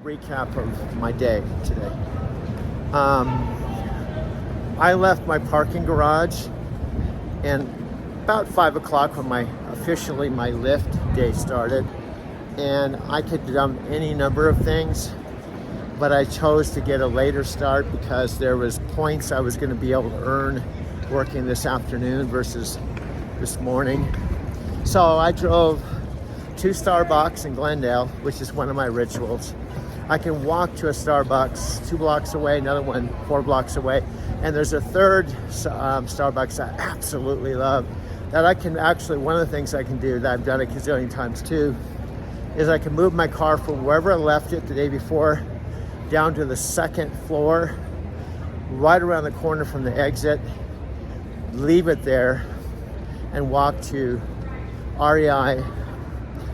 recap of my day today. I left my parking garage and about 5 o'clock when my Lyft day started, and I could dump any number of things, but I chose to get a later start because there was points I was going to be able to earn working this afternoon versus this morning. So I drove to Starbucks in Glendale, which is one of my rituals. I can walk to a Starbucks 2 blocks away, another one 4 blocks away, and there's a third Starbucks I absolutely love that I can actually, one of the things I can do that I've done a gazillion times too, is I can move my car from wherever I left it the day before down to the second floor, right around the corner from the exit, leave it there, and walk to REI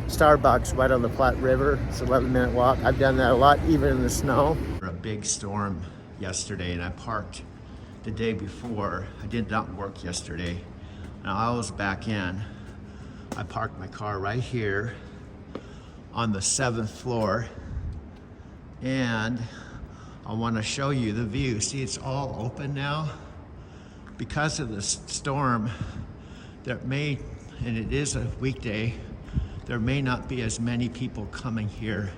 Starbucks right on the Platte River. It's an 11-minute walk. I've done that a lot, even in the snow. A big storm yesterday, and I parked the day before. I did not work yesterday. Now I was back in. I parked my car right here on the 7th floor, and I want to show you the view. See, it's all open now. Because of the storm, there may, and it is a weekday, there may not be as many people coming here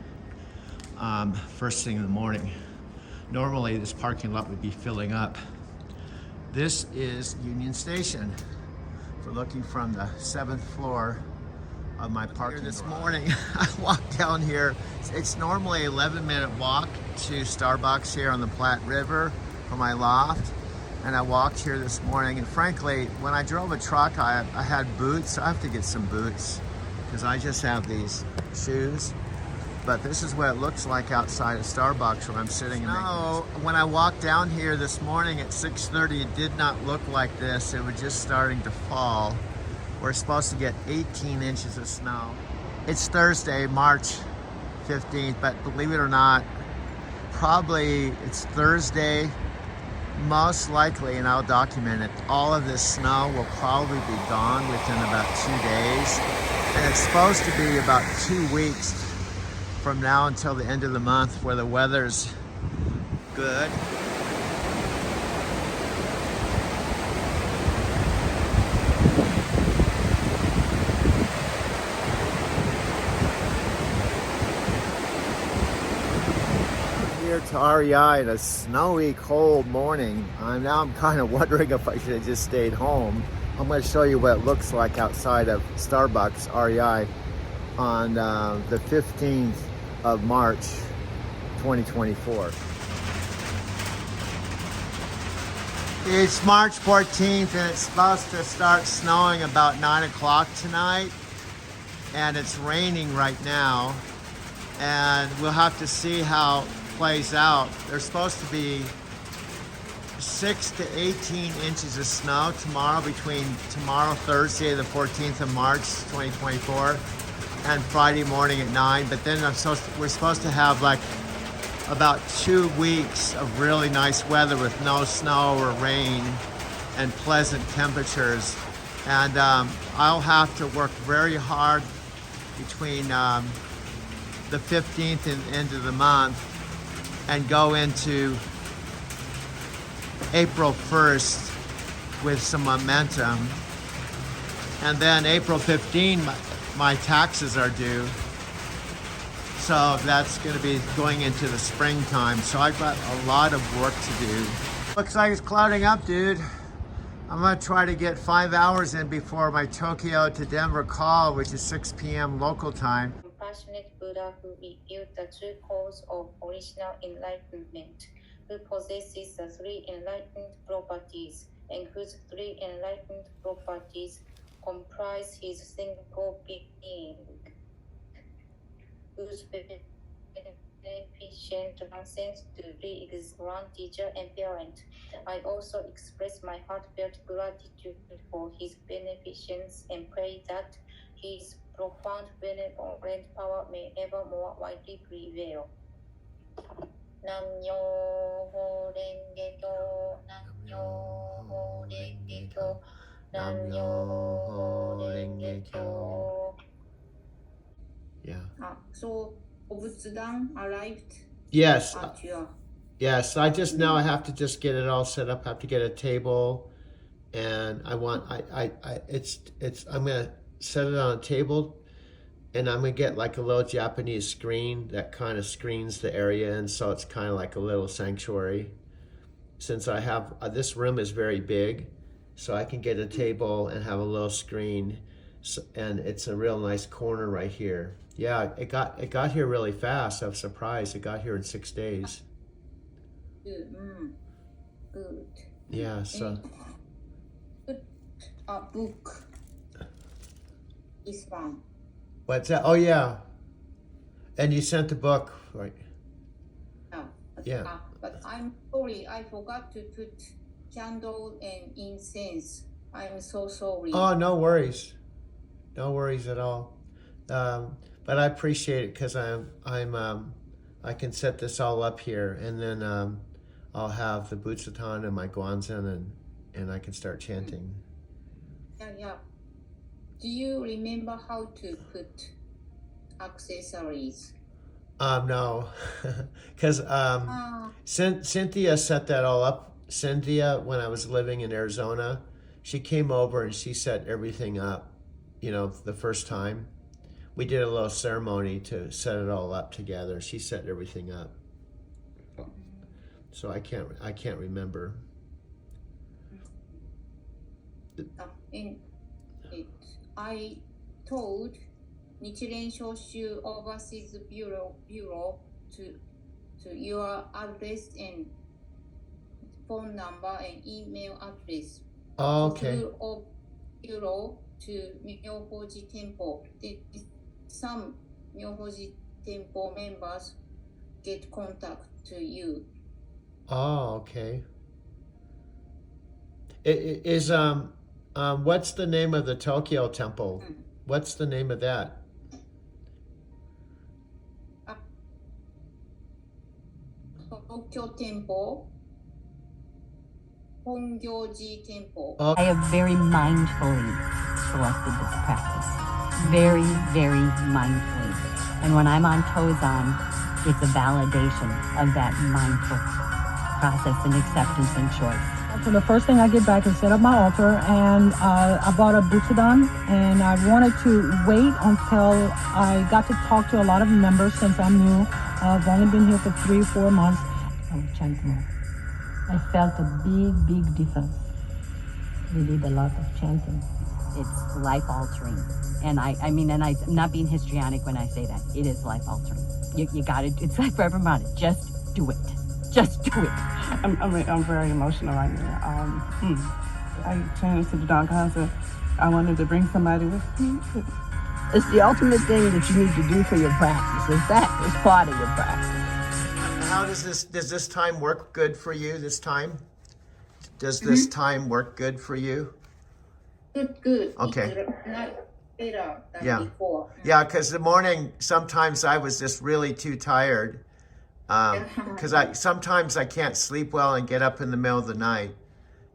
first thing in the morning. Normally this parking lot would be filling up. This is Union Station. We're looking from the 7th floor of my parking this morning. I walked down here. It's normally an 11-minute walk to Starbucks here on the Platte River from my loft. And I walked here this morning, and frankly, when I drove a truck, I had boots. I have to get some boots because I just have these shoes. But this is what it looks like outside of Starbucks when I'm sitting in the when I walked down here this morning at 6:30, it did not look like this. It was just starting to fall. We're supposed to get 18 inches of snow. It's Thursday, March 15th, but believe it or not, probably it's Thursday, most likely, and I'll document it, all of this snow will probably be gone within about 2 days. And it's supposed to be about 2 weeks from now until the end of the month where the weather's good. Here to REI in a snowy, cold morning. I'm kind of wondering if I should have just stayed home. I'm going to show you what it looks like outside of Starbucks REI on the 15th of March 2024. It's March 14th and it's supposed to start snowing about 9 o'clock tonight, and it's raining right now, and we'll have to see how it plays out. There's supposed to be 6 to 18 inches of snow tomorrow, between tomorrow, Thursday, the 14th of March, 2024, and Friday morning at 9. But then we're supposed to have like about 2 weeks of really nice weather with no snow or rain and pleasant temperatures. And I'll have to work very hard between the 15th and end of the month and go into April 1st with some momentum. And then April 15, my taxes are due. So that's gonna be going into the springtime. So I've got a lot of work to do. Looks like it's clouding up, dude. I'm gonna try to get 5 hours in before my Tokyo to Denver call, which is 6 p.m. local time. Compassionate Buddha who revealed the true cause of original enlightenment, who possesses the 3 enlightened properties, and whose 3 enlightened properties comprise his single being, whose beneficent transcends to be his grand teacher and parent. I also express my heartfelt gratitude for his beneficence and pray that his profound benevolent power may ever more widely prevail. Nam-myoho Renge-kyo, Nam-myoho Renge-kyo, Nam-myoho Renge-kyo. Yeah. So Obutsudan arrived Yes. at your. Yes. I just now I have to just get it all set up. I have to get a table, and I'm gonna set it on a table, and I'm gonna get like a little Japanese screen that kind of screens the area, and so it's kind of like a little sanctuary. Since I have this room is very big, so I can get a table and have a little screen, and it's a real nice corner right here. Yeah, it got here really fast. I was surprised. It got here in 6 days. Good. Good. Yeah. So. Put a book. This one. What's that? Oh yeah. And you sent the book, right? No. Yeah. But I'm sorry, I forgot to put candle and incense. I'm so sorry. Oh, no worries. No worries at all. But I appreciate it because I can set this all up here, and then I'll have the Butsutan and my Guanzin, and I can start chanting. Yeah. Do you remember how to put accessories? No, because Cynthia set that all up. Cynthia, when I was living in Arizona, she came over and she set everything up. You know, the first time we did a little ceremony to set it all up together. She set everything up, so I can't remember. And I told Nichiren Shoshu Overseas Bureau to your address and phone number and email address. Oh, okay. Through Bureau to Myohoji Temple. Some Myohoji Temple members get contact to you. Oh, okay. Is what's the name of the Tokyo temple? What's the name of that? Tokyo Temple, Hongyoji Temple. Oh, I have very mindfully selected this practice. Very, very mindfully. And when I'm on Tozan, it's a validation of that mindful process and acceptance and choice. So the first thing I get back is set up my altar, and I bought a Butsudan, and I wanted to wait until I got to talk to a lot of members since I'm new. I've only been here for 3 or 4 months. I would chant more. I felt a big difference. We did a lot of chanting. It's life altering. And I'm not being histrionic when I say that. It is life altering. You got it. It's like Reverend Martin. Just do it. Just do it. I'm very emotional right now. I changed to the Don concert. I wanted to bring somebody with me. It's the ultimate thing that you need to do for your practice. In fact, it's part of your practice. how does this time work good for you? This time, does this time work good for you? Good. Okay. It's not better than Yeah. before. Yeah, because the morning sometimes I was just really too tired. Because sometimes I can't sleep well and get up in the middle of the night,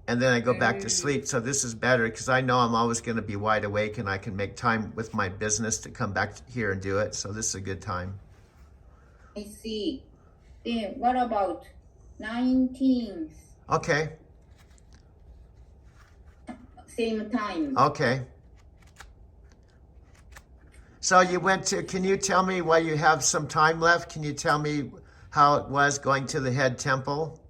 and then I go back to sleep. So this is better because I know I'm always going to be wide awake and I can make time with my business to come back here and do it. So this is a good time. I see. Then what about 19th? Okay. Same time. Okay. So you went to, can you tell me while you have some time left, can you tell me how it was going to the head temple?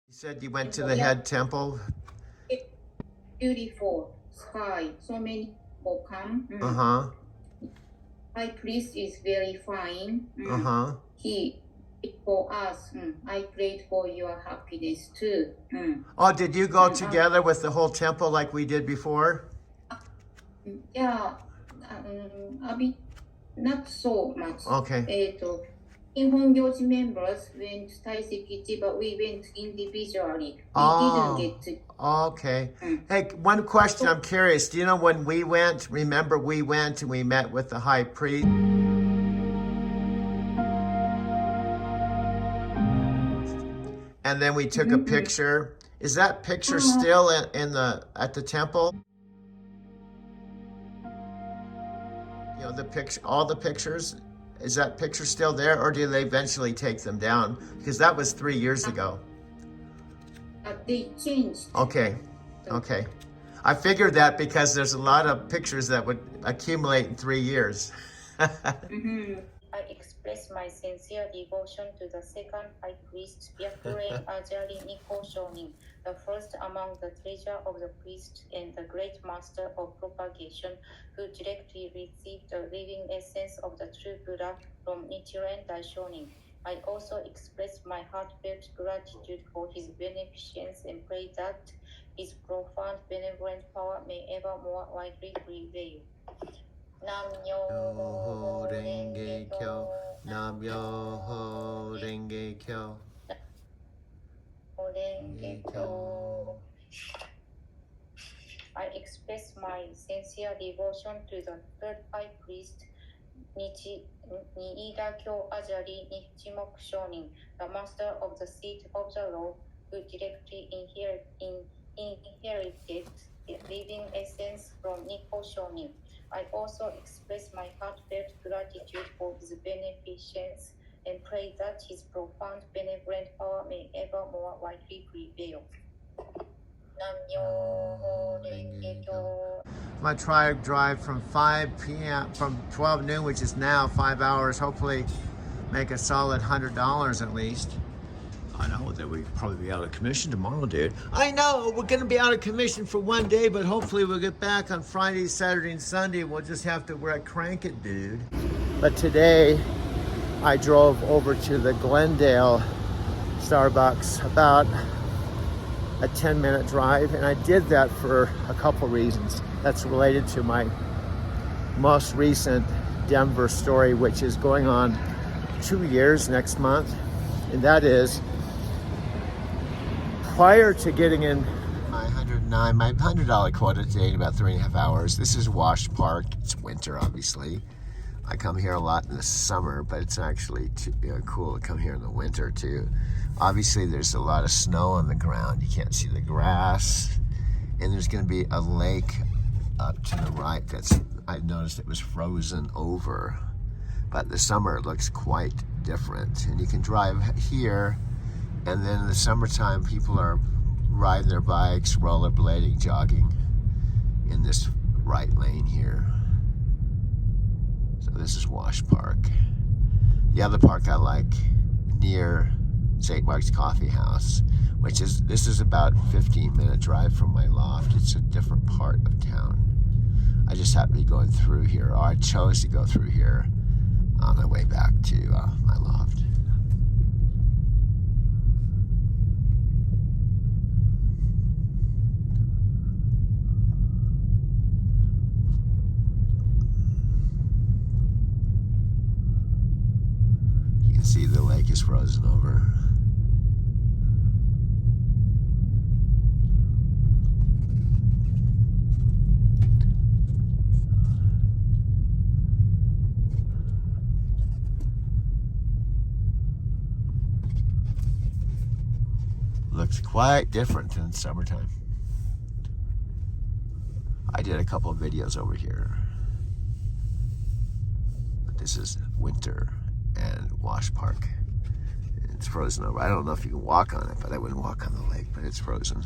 You said you went to the head temple? Beautiful sky. So many people come. Uh-huh. High priest is very fine. Uh-huh. He prayed for us. I prayed for your happiness too. Oh, did you go together with the whole temple like we did before? Yeah, a bit, not so much. Okay. Hongyōji members went Taisekichi, but we went individually. We Oh. didn't get to. Okay. Hey, one question. I'm curious. Do you know when we went? Remember, we went and we met with the high priest. And then we took a picture. Is that picture still in the at the temple? You know, the picture, all the pictures. Is that picture still there, or do they eventually take them down? Because that was 3 years ago. They changed. Okay. Okay. I figured that because there's a lot of pictures that would accumulate in 3 years. I express my sincere devotion to the second high priest, Byakuren Ajari Nikko Shonin, the first among the treasure of the priest and the great master of propagation, who directly received the living essence of the true Buddha from Nichiren Daishonin. I also express my heartfelt gratitude for his beneficence and pray that his profound benevolent power may ever more widely prevail. Nam-myoho Renge Kyo. Nam-myoho Renge Kyo. Renge Kyo. I express my sincere devotion to the third high priest, Niida Kyo Ajari Nichimoku Shonin, the master of the seat of the law, who directly inherited the living essence from Nikko Shonin. I also express my heartfelt gratitude for his beneficence and pray that his profound benevolent power may ever more widely prevail. Nam-myoho Renge Kyo. My tribe drive from 5 p.m. from 12 noon, which is now 5 hours. Hopefully, make a solid $100 at least. I know that we'd probably be out of commission tomorrow, dude. I know we're gonna be out of commission for one day, but hopefully we'll get back on Friday, Saturday, and Sunday. We'll just have to crank it, dude. But today, I drove over to the Glendale Starbucks, about a 10-minute drive, and I did that for a couple reasons. That's related to my most recent Denver story, which is going on 2 years next month, and that is prior to getting in my $100 quota today in about 3.5 hours. This is Wash Park. It's winter, obviously. I come here a lot in the summer, but it's actually cool to come here in the winter too. Obviously, there's a lot of snow on the ground. You can't see the grass, and there's going to be a lake up to the right I noticed it was frozen over, but the summer it looks quite different. And you can drive here, and then in the summertime people are riding their bikes, rollerblading, jogging in this right lane here. So this is Wash Park. The other park I like, near St. Mark's Coffee House, this is about a 15-minute drive from my loft. It's a different part of town. I just happened to be going through here, or I chose to go through here on my way back to my loft. You can see the lake is frozen over. Looks quite different in summertime. I did a couple of videos over here, but this is winter and Wash Park. It's frozen over. I don't know if you can walk on it, but I wouldn't walk on the lake, but it's frozen.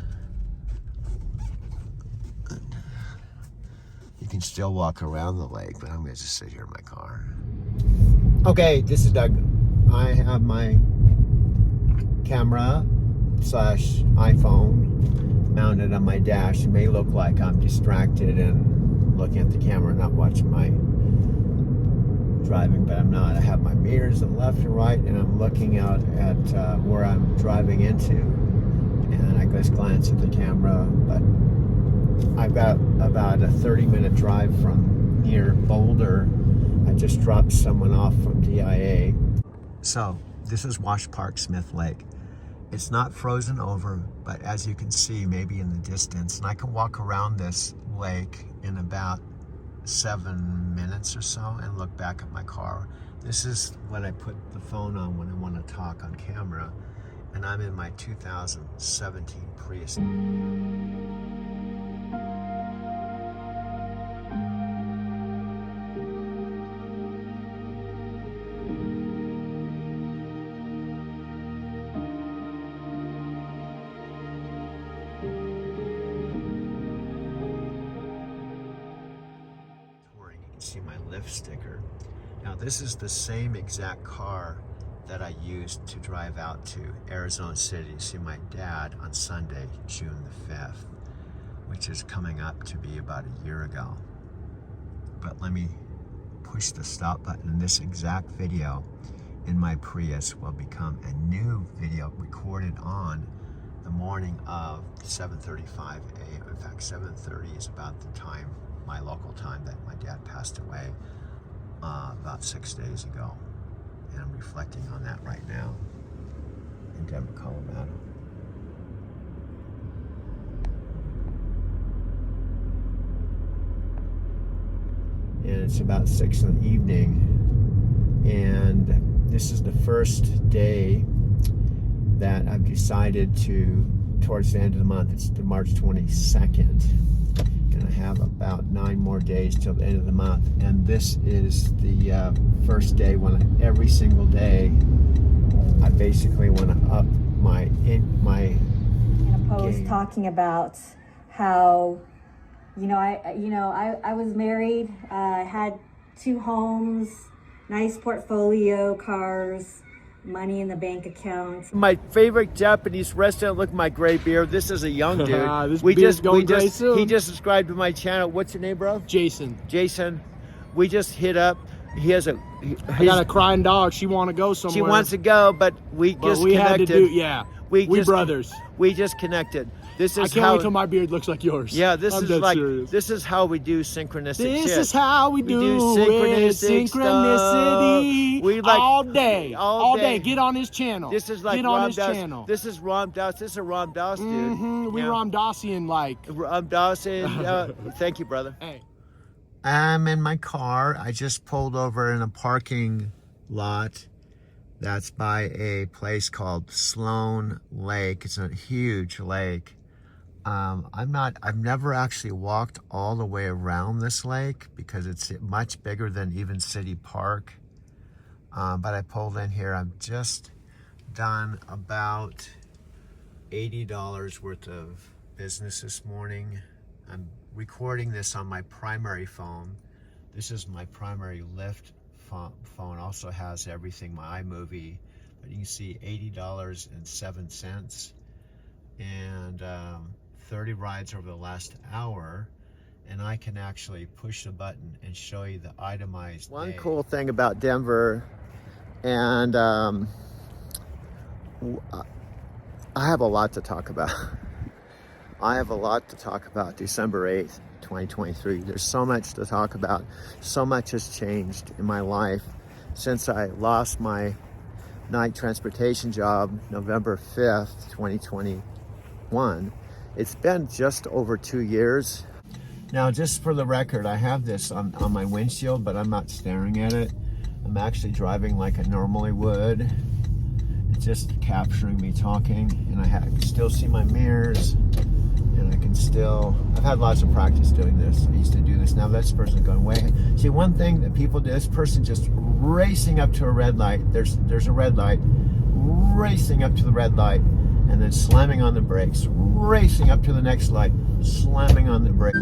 And you can still walk around the lake, but I'm gonna just sit here in my car. Okay, this is Doug. I have my camera / iPhone mounted on my dash. It may look like I'm distracted and looking at the camera, not watching my driving, but I'm not. I have my mirrors on left and right, and I'm looking out at where I'm driving into, and I just glance at the camera. But I've got about a 30-minute drive from near Boulder. I just dropped someone off from DIA. So this is Wash Park Smith Lake. It's not frozen over, but as you can see, maybe in the distance, and I can walk around this lake in about 7 minutes or so and look back at my car. This is when I put the phone on when I want to talk on camera, and I'm in my 2017 Prius. See my Lyft sticker. Now this is the same exact car that I used to drive out to Arizona City to see my dad on Sunday, June the 5th, which is coming up to be about a year ago. But let me push the stop button, and this exact video in my Prius will become a new video recorded on the morning of 7:35 a.m. In fact, 7:30 is about the time, my local time, that my dad passed away about 6 days ago. And I'm reflecting on that right now in Denver, Colorado. And it's about 6 in the evening, and this is the first day that I've decided to, towards the end of the month, it's the March 22nd, and I have about 9 more days till the end of the month, and this is the first day when every single day I basically want to up my in a post game. Talking about how I was married, had 2 homes, nice portfolio, cars, money in the bank account. My favorite Japanese restaurant. Look at my gray beard. This is a young dude. This beard's going gray soon. He just subscribed to my channel. What's your name, bro? Jason. Jason. We just hit up. He has a. I got a crying dog. She want to go somewhere. She wants to go, but we just connected. Had to do. Yeah. We brothers. We just connected. This is I can't wait till my beard looks like yours. Yeah, this I'm is dead like serious. this is how we do synchronistic This shit. is how we do synchronistic synchronicity. stuff. We like all day. all day. Get on his channel. This is like get Ram on his Dass. channel. This is Ram Dass. This is a Ram Dass dude. Mm-hmm. We Ram Dassian like. Ram Dass. Thank you, brother. Hey. I'm in my car. I just pulled over in a parking lot that's by a place called Sloan Lake. It's a huge lake. I've never actually walked all the way around this lake because it's much bigger than even City Park. But I pulled in here. I've just done about $80 worth of business this morning. I'm recording this on my primary phone. This is my primary Lyft phone. Also has everything, my iMovie. But you can see $80.07 and 30 rides over the last hour, and I can actually push the button and show you the itemized One day. Cool thing about Denver, and I have a lot to talk about. I have a lot to talk about December 8th, 2023. There's so much to talk about. So much has changed in my life since I lost my night transportation job November 5th, 2021. It's been just over 2 years. Now, just for the record, I have this on my windshield, but I'm not staring at it. I'm actually driving like I normally would. It's just capturing me talking, and I can still see my mirrors, and I can still, I've had lots of practice doing this. I used to do this. Now this person's going way. See, one thing that people do, this person just racing up to a red light. There's a red light, racing up to the red light, and then slamming on the brakes, racing up to the next light, slamming on the brakes.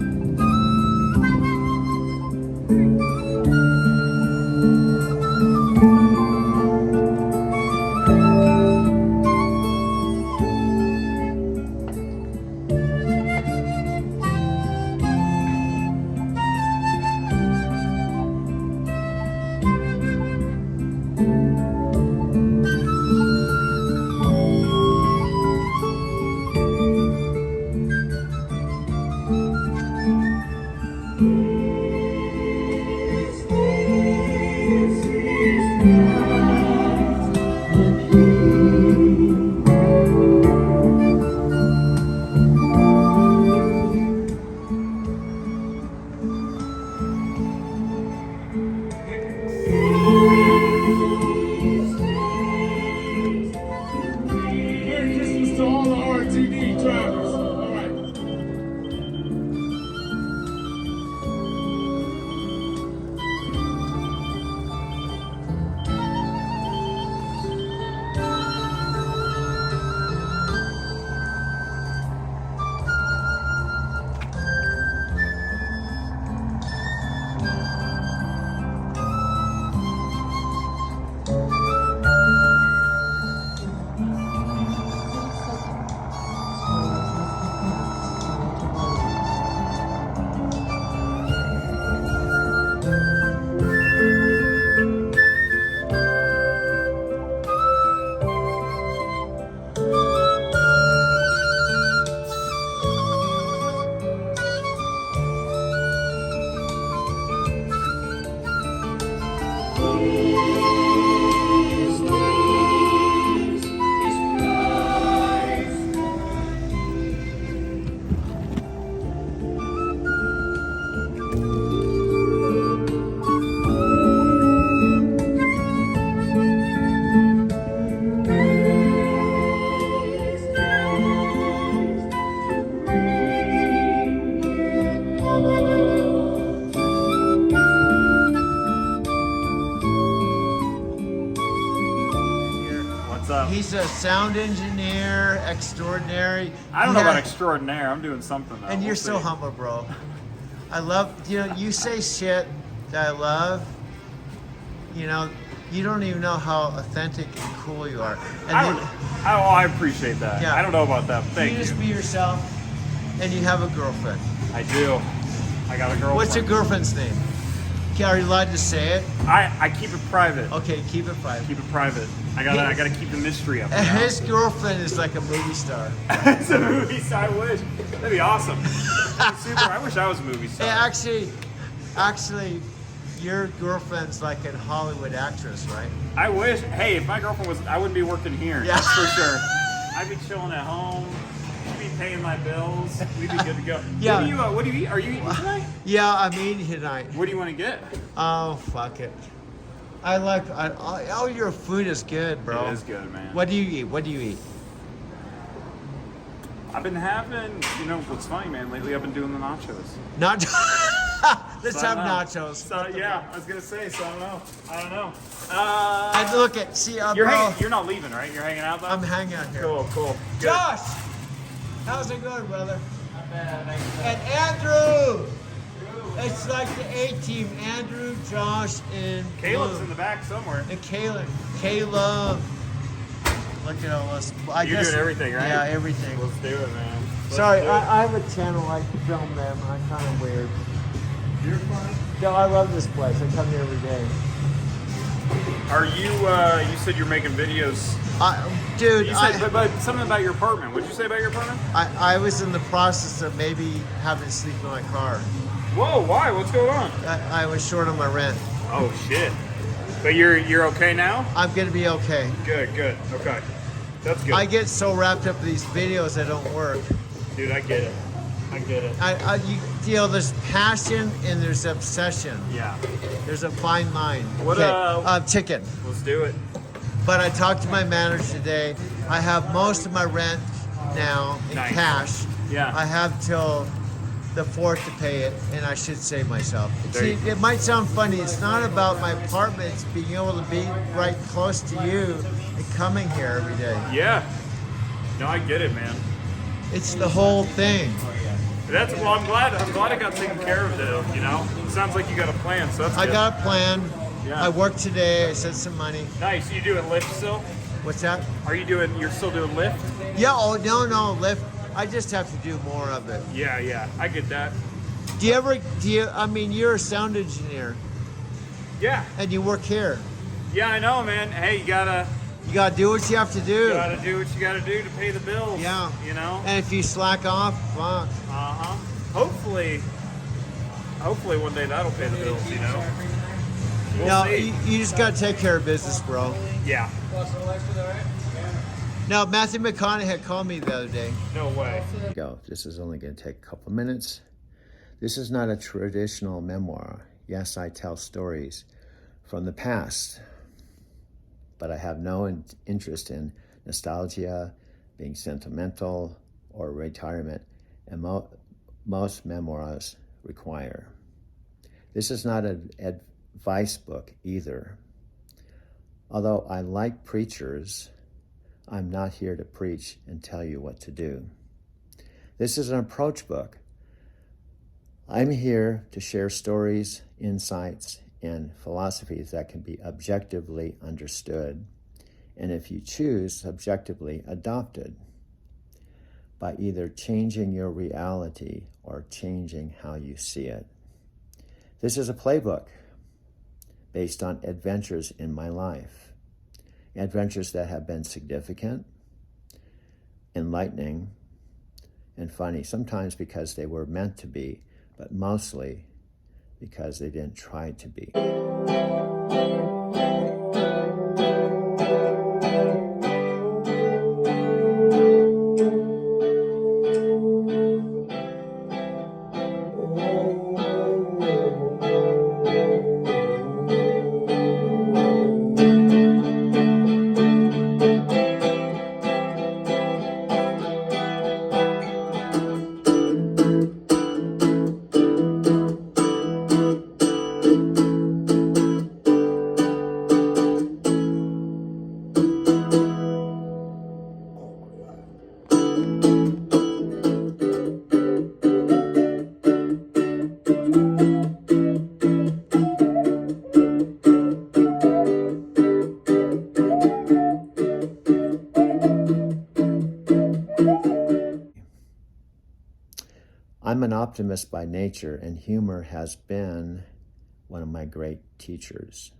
What's up? He's a sound engineer extraordinary. I don't know Yeah. about extraordinaire. I'm doing something though. And you're We'll so see. humble, bro. I love, you say shit that I love. You know, you don't even know how authentic and cool you are. And I appreciate that. Yeah. I don't know about that. Thank you you. just be yourself, and you have a girlfriend. I do. I got a girlfriend. What's your girlfriend's name? Are you allowed to say it? I keep it private. Okay, keep it private. Keep it private. I gotta keep the mystery up. And his girlfriend is like a movie star. It's a movie star. I wish. That'd be awesome. That'd be super. I wish I was a movie star. Hey, actually, your girlfriend's like a Hollywood actress, right? I wish. Hey, if my girlfriend was, I wouldn't be working here. Yeah. That's for sure. I'd be chilling at home. She'd be paying my bills. We'd be good to go. Yeah. What do you eat? Are you eating tonight? Yeah, I'm eating tonight. What do you want to get? Oh, fuck it. All your food is good, bro. It is good, man. What do you eat? What do you eat? I've been having, you know, what's funny, man, lately I've been doing the nachos. Let's So I have don't know. nachos. So, yeah, I was going to say, so I don't know. And look at, see, You're, bro, you're not leaving, right? You're hanging out, though? I'm hanging out here. Cool. Good. Josh, how's it going, brother? Not bad, and Andrew! It's like the A-team. Andrew, Josh, and Caleb's Blue. in the back somewhere. And Caleb. Look at all this. You're doing everything, right? Yeah, everything. Let's do it, man. Sorry, I have a channel. I film them. I'm kind of weird. You're fine. No, I love this place. I come here every day. Are you, you said you're making videos. Dude, You said, but something about your apartment. What did you say about your apartment? I was in the process of maybe having to sleep in my car. Whoa, why? What's going on? I was short on my rent. Oh, shit. But you're okay now? I'm going to be okay. Good. Okay. That's good. I get so wrapped up in these videos that don't work. Dude, I get it. There's passion and there's obsession. Yeah. There's a fine line. What, chicken. Let's do it. But I talked to my manager today. I have most of my rent now in Nice. cash. Yeah. I have till the 4th to pay it, and I should save myself. There See, you- it might sound funny. It's not about my apartment. It's being able to be right close to you and coming here every day. Yeah. No, I get it, man. It's the whole thing. Well, I'm glad it got taken care of though, you know? It sounds like you got a plan, so that's I good. got a plan. Yeah. I worked today. I sent some money. Nice. You doing Lyft still? What's that? You're still doing Lyft? Yeah, no, Lyft. I just have to do more of it. Yeah. I get that. You're a sound engineer Yeah. and you work here. Yeah, I know, man. Hey, you gotta do what you have to do. do what you gotta do to pay the bills. Yeah. You know? And if you slack off, fuck. Uh-huh. Hopefully one day that'll pay the bills, you know? We'll see. You just got to take care of business, bro. Yeah. Now, Matthew McConaughey called me the other day. No way. Go. This is only going to take a couple minutes. This is not a traditional memoir. Yes, I tell stories from the past, but I have no interest in nostalgia, being sentimental, or retirement, and most memoirs require. This is not an advice book either. Although I like preachers, I'm not here to preach and tell you what to do. This is an approach book. I'm here to share stories, insights, and philosophies that can be objectively understood, and if you choose, subjectively adopted, by either changing your reality or changing how you see it. This is a playbook based on adventures in my life, adventures that have been significant, enlightening, and funny, sometimes because they were meant to be, but mostly because they didn't try to be. optimist by nature, and humor has been one of my great teachers.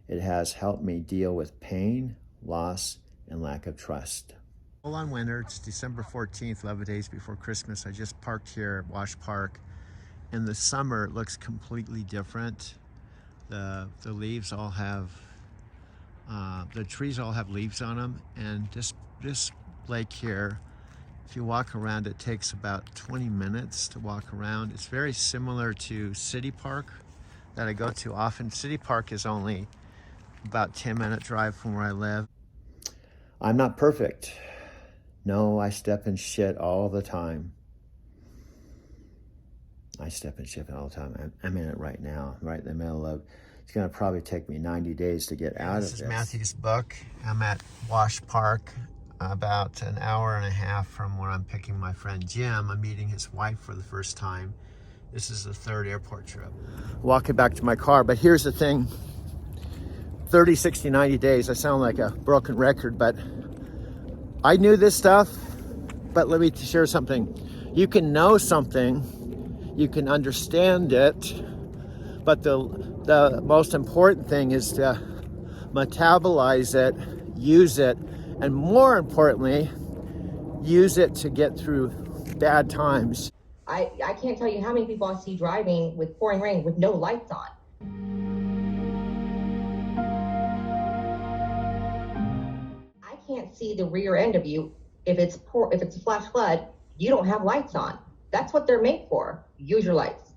It has helped me deal with pain, loss, and lack of trust. Full on winter, it's December 14th, 11 days before Christmas. I just parked here at Wash Park. In the summer, it looks completely different. The leaves all have, the trees all have leaves on them, and this lake here, if you walk around, it takes about 20 minutes to walk around. It's very similar to City Park that I go to often. City Park is only about 10-minute drive from where I live. I'm not perfect. No, I step in shit all the time. I step in shit all the time. I'm in it right now, right in the middle of, it's gonna probably take me 90 days to get out of this. This is Matthew's book. I'm at Wash Park, about an hour and a half from where I'm picking my friend Jim. I'm meeting his wife for the first time. This is the third airport trip. Walking back to my car, but here's the thing. 30, 60, 90 days, I sound like a broken record, but I knew this stuff, but let me share something. You can know something, you can understand it, but the most important thing is to metabolize it, use it, and more importantly, use it to get through bad times. I can't tell you how many people I see driving with pouring rain with no lights on. I can't see the rear end of you if it's a flash flood. You don't have lights on. That's what they're made for. Use your lights.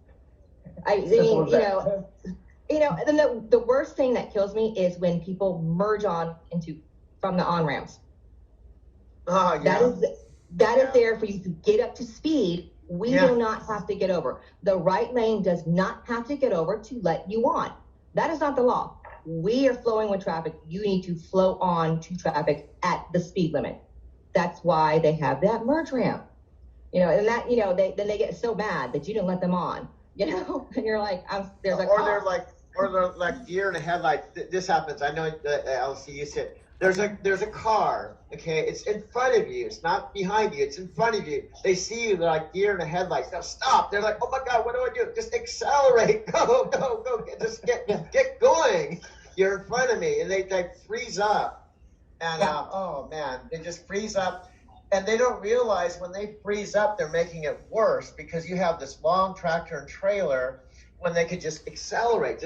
I mean, then the worst thing that kills me is when people merge on from the on-ramps. Oh, yeah. That is there for you to get up to speed. We do not have to get over. The right lane does not have to get over to let you on. That is not the law. We are flowing with traffic. You need to flow on to traffic at the speed limit. That's why they have that merge ramp. And that, then they get so mad that you didn't let them on, and you're like, there's a car. They're like deer in the headlights. This happens. I know LC, you said, there's a car, okay? It's in front of you. It's not behind you. It's in front of you. They see you, they're like deer in the headlights. Now stop. They're like, oh my God, what do I do? Just accelerate. Go. Just get going. You're in front of me. And they freeze up. And oh man, they just freeze up. And they don't realize when they freeze up, they're making it worse because you have this long tractor and trailer when they could just accelerate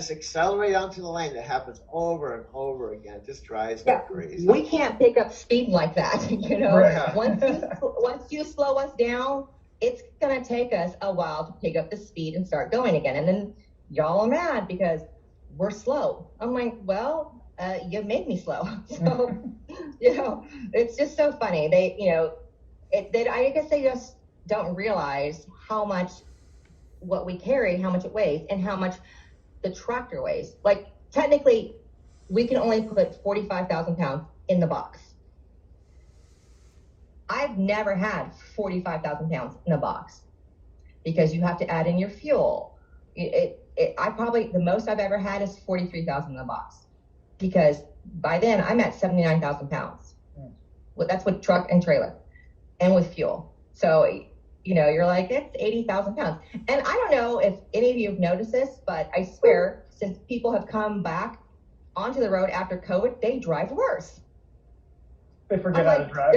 onto the lane. That happens over and over again. It just drives me crazy. We can't pick up speed like that, Right. Once you slow us down, it's going to take us a while to pick up the speed and start going again. And then y'all are mad because we're slow. I'm like, well, you made me slow. So, it's just so funny. I guess they just don't realize how much what we carry, how much it weighs, and how much the tractor weighs. Like, technically, we can only put 45,000 pounds in the box. I've never had 45,000 pounds in a box because you have to add in your fuel. The most I've ever had is 43,000 in a box because by then I'm at 79,000 pounds. That's with truck and trailer and with fuel. So, you're like, it's 80,000 pounds. And I don't know if any of you have noticed this, but I swear, since people have come back onto the road after COVID, they drive worse. They forget how to drive.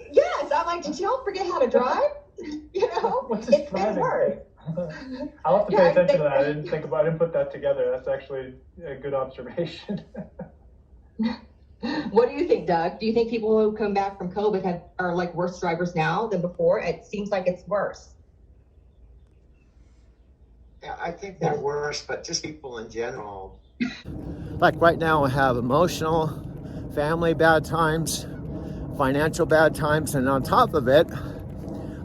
Yes, I'm like, did y'all forget how to drive? What's It's been worse. I'll have to pay attention to that. I didn't put that together. That's actually a good observation. What do you think, Doug? Do you think people who come back from COVID are like worse drivers now than before? It seems like it's worse. Yeah, I think they're worse, but just people in general. Like right now I have emotional, family bad times, financial bad times, and on top of it,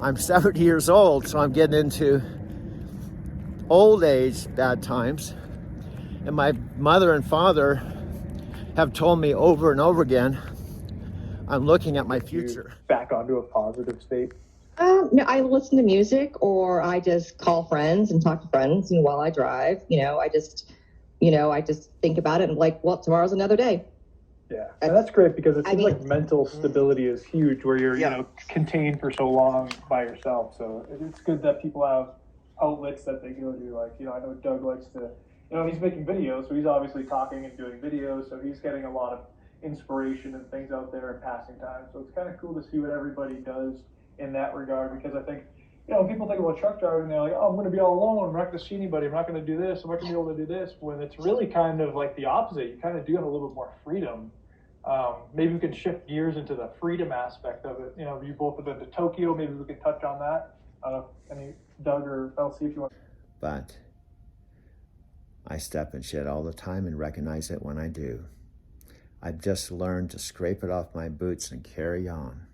I'm 70 years old, so I'm getting into old age bad times. And my mother and father have told me over and over again, I'm looking at my future. Back onto a positive state? No, I listen to music or I just call friends and talk to friends, while I drive. I just think about it and like, well, tomorrow's another day. Yeah, and that's great because it seems like mental stability is huge where you're, you know, contained for so long by yourself. So it's good that people have outlets that they go to. Like, you know, I know Doug likes to, you know, he's making videos, so he's obviously talking and doing videos. So he's getting a lot of inspiration and things out there and passing time. So it's kind of cool to see what everybody does in that regard, because I think, you know, people think about truck driving, they're like, oh, I'm going to be all alone. I'm not going to see anybody. I'm not going to do this. I'm not going to be able to do this. When it's really kind of like the opposite. You kind of do have a little bit more freedom. Maybe we can shift gears into the freedom aspect of it. You know, you both have been to Tokyo. Maybe we can touch on that. Any Doug or Elsie, if you want. But I step in shit all the time and recognize it when I do. I've just learned to scrape it off my boots and carry on.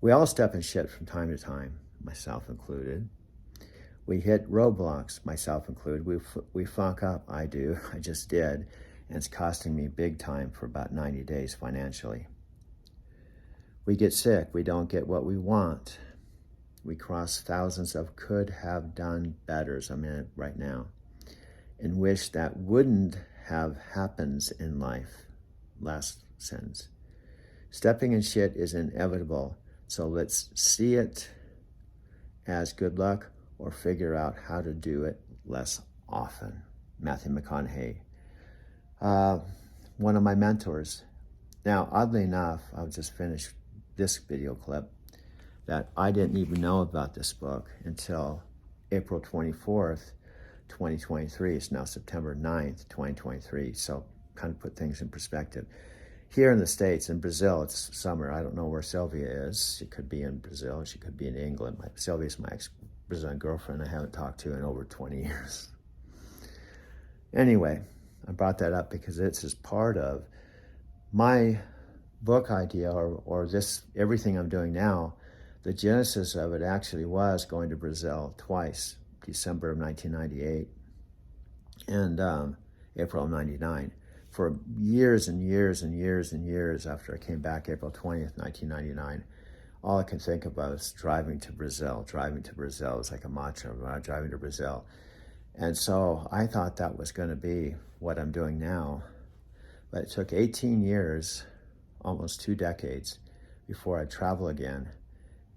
We all step in shit from time to time, myself included. We hit roadblocks, myself included. We fuck up, I do, I just did. And it's costing me big time for about 90 days financially. We get sick, we don't get what we want. We cross thousands of could have done betters, I'm in it right now, and wish that wouldn't have happens in life. Last sentence. Stepping in shit is inevitable, so let's see it as good luck or figure out how to do it less often. Matthew McConaughey. One of my mentors. Now, oddly enough, I'll just finish this video clip, that I didn't even know about this book until April 24th, 2023. It's now September 9th, 2023. So kind of put things in perspective. Here in the States, in Brazil, it's summer. I don't know where Sylvia is. She could be in Brazil. She could be in England. Sylvia's my ex-Brazilian girlfriend I haven't talked to in over 20 years. Anyway, I brought that up because it's as part of my book idea, or this, everything I'm doing now. The genesis of it actually was going to Brazil twice, December of 1998 and April of 99. For years and years and years and years after I came back, April 20th, 1999, all I could think about was driving to Brazil. Driving to Brazil was like a mantra, driving to Brazil. And so I thought that was going to be what I'm doing now. But it took 18 years, almost 2 decades, before I travel again.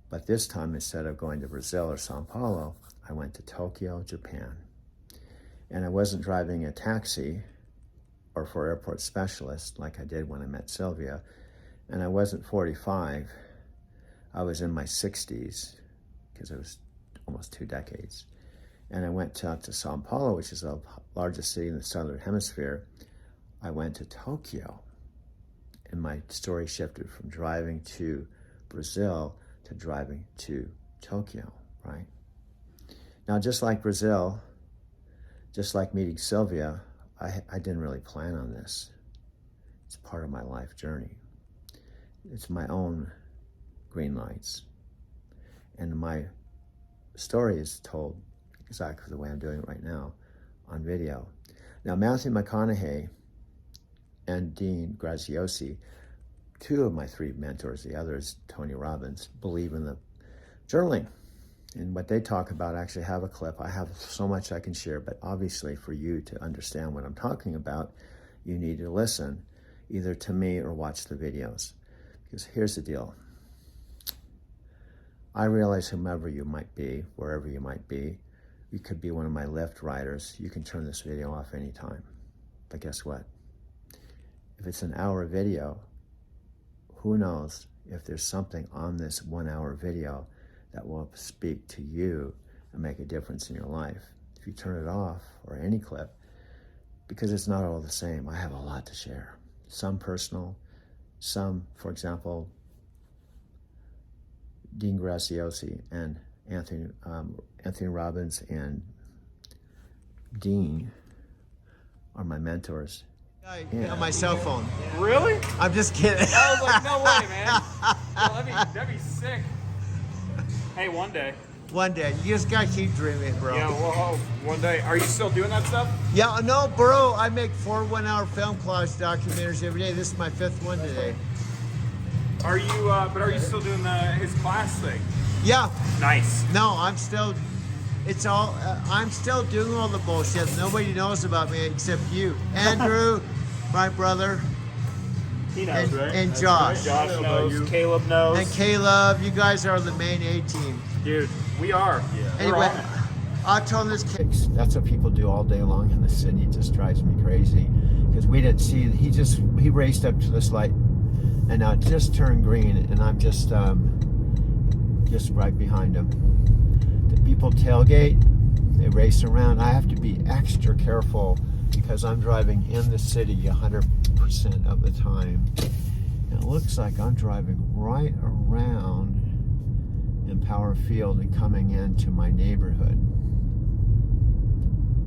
But this time, instead of going to Brazil or Sao Paulo, I went to Tokyo, Japan. And I wasn't driving a taxi or for airport specialist like I did when I met Sylvia. And I wasn't 45. I was in my 60s, because it was almost 2 decades. And I went out to Sao Paulo, which is the largest city in the Southern Hemisphere. I went to Tokyo. And my story shifted from driving to Brazil to driving to Tokyo, right? Now, just like Brazil, just like meeting Sylvia, I didn't really plan on this. It's part of my life journey. It's my own green lights. And my story is told exactly the way I'm doing it right now on video. Now, Matthew McConaughey and Dean Graziosi, 2 of my 3 mentors, the other is Tony Robbins, believe in the journaling. And what they talk about, I actually have a clip. I have so much I can share, but obviously for you to understand what I'm talking about, you need to listen either to me or watch the videos. Because here's the deal. I realize whomever you might be, wherever you might be, you could be one of my Lyft riders. You can turn this video off anytime. But guess what? If it's an hour video, who knows if there's something on this 1-hour video that will speak to you and make a difference in your life. If you turn it off, or any clip, because it's not all the same. I have a lot to share. Some personal, some, for example, Dean Graziosi and Anthony Robbins and Dean are my mentors. Yeah. On my cell phone. Really? I'm just kidding. I was like, no way, man. Oh, that'd be sick. Hey, one day. One day. You just gotta keep dreaming, bro. Yeah, well, one day. Are you still doing that stuff? Yeah, no, bro. I make 4 1-hour film collage documentaries every day. This is my 5th one today. Are you, but are you still doing his class thing? Yeah. Nice. No, I'm still, it's all, I'm still doing all the bullshit. Nobody knows about me except you. Andrew, my brother, He knows, right? And That's Josh. right. Josh knows. Caleb knows. And Caleb, you guys are the main A team. Dude, we are. Yeah. Anyway, I told this kid, that's what people do all day long in the city. It just drives me crazy because we didn't see. He raced up to this light, and now it just turned green, and I'm just right behind him. The people tailgate, they race around. I have to be extra careful because I'm driving in the city 100% of the time. And it looks like I'm driving right around Empower Field and coming into my neighborhood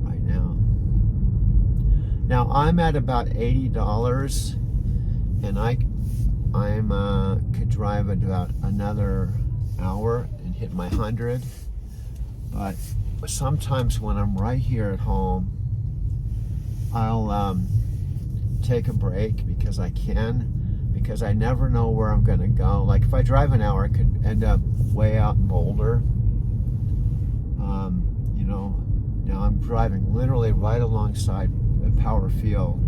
right now. Now I'm at about $80, and I could drive about another hour and hit my 100. But sometimes when I'm right here at home, I'll take a break because I can, because I never know where I'm going to go. Like if I drive an hour, I could end up way out in Boulder. You know, now I'm driving literally right alongside Empower Field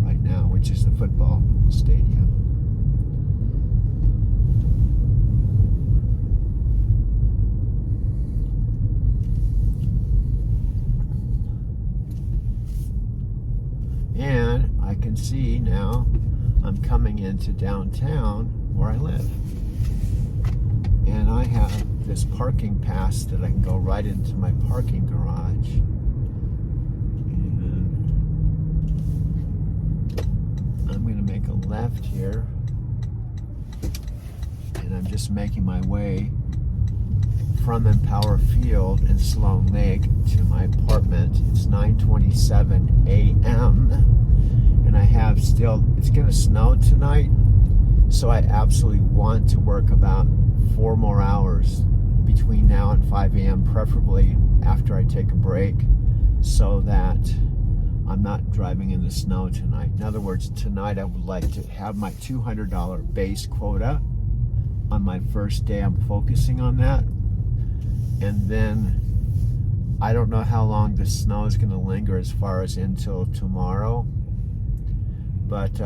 right now, which is the football stadium. And I can see now I'm coming into downtown where I live. And I have this parking pass that I can go right into my parking garage. And I'm going to make a left here. And I'm just making my way from Empower Field in Sloan Lake to my apartment. It's 9:27 a.m. and I have still, it's gonna snow tonight, so I absolutely want to work about 4 more hours between now and 5 a.m., preferably after I take a break, so that I'm not driving in the snow tonight. In other words, tonight I would like to have my $200 base quota on my first day. I'm focusing on that. And then I don't know how long the snow is going to linger as far as until tomorrow. But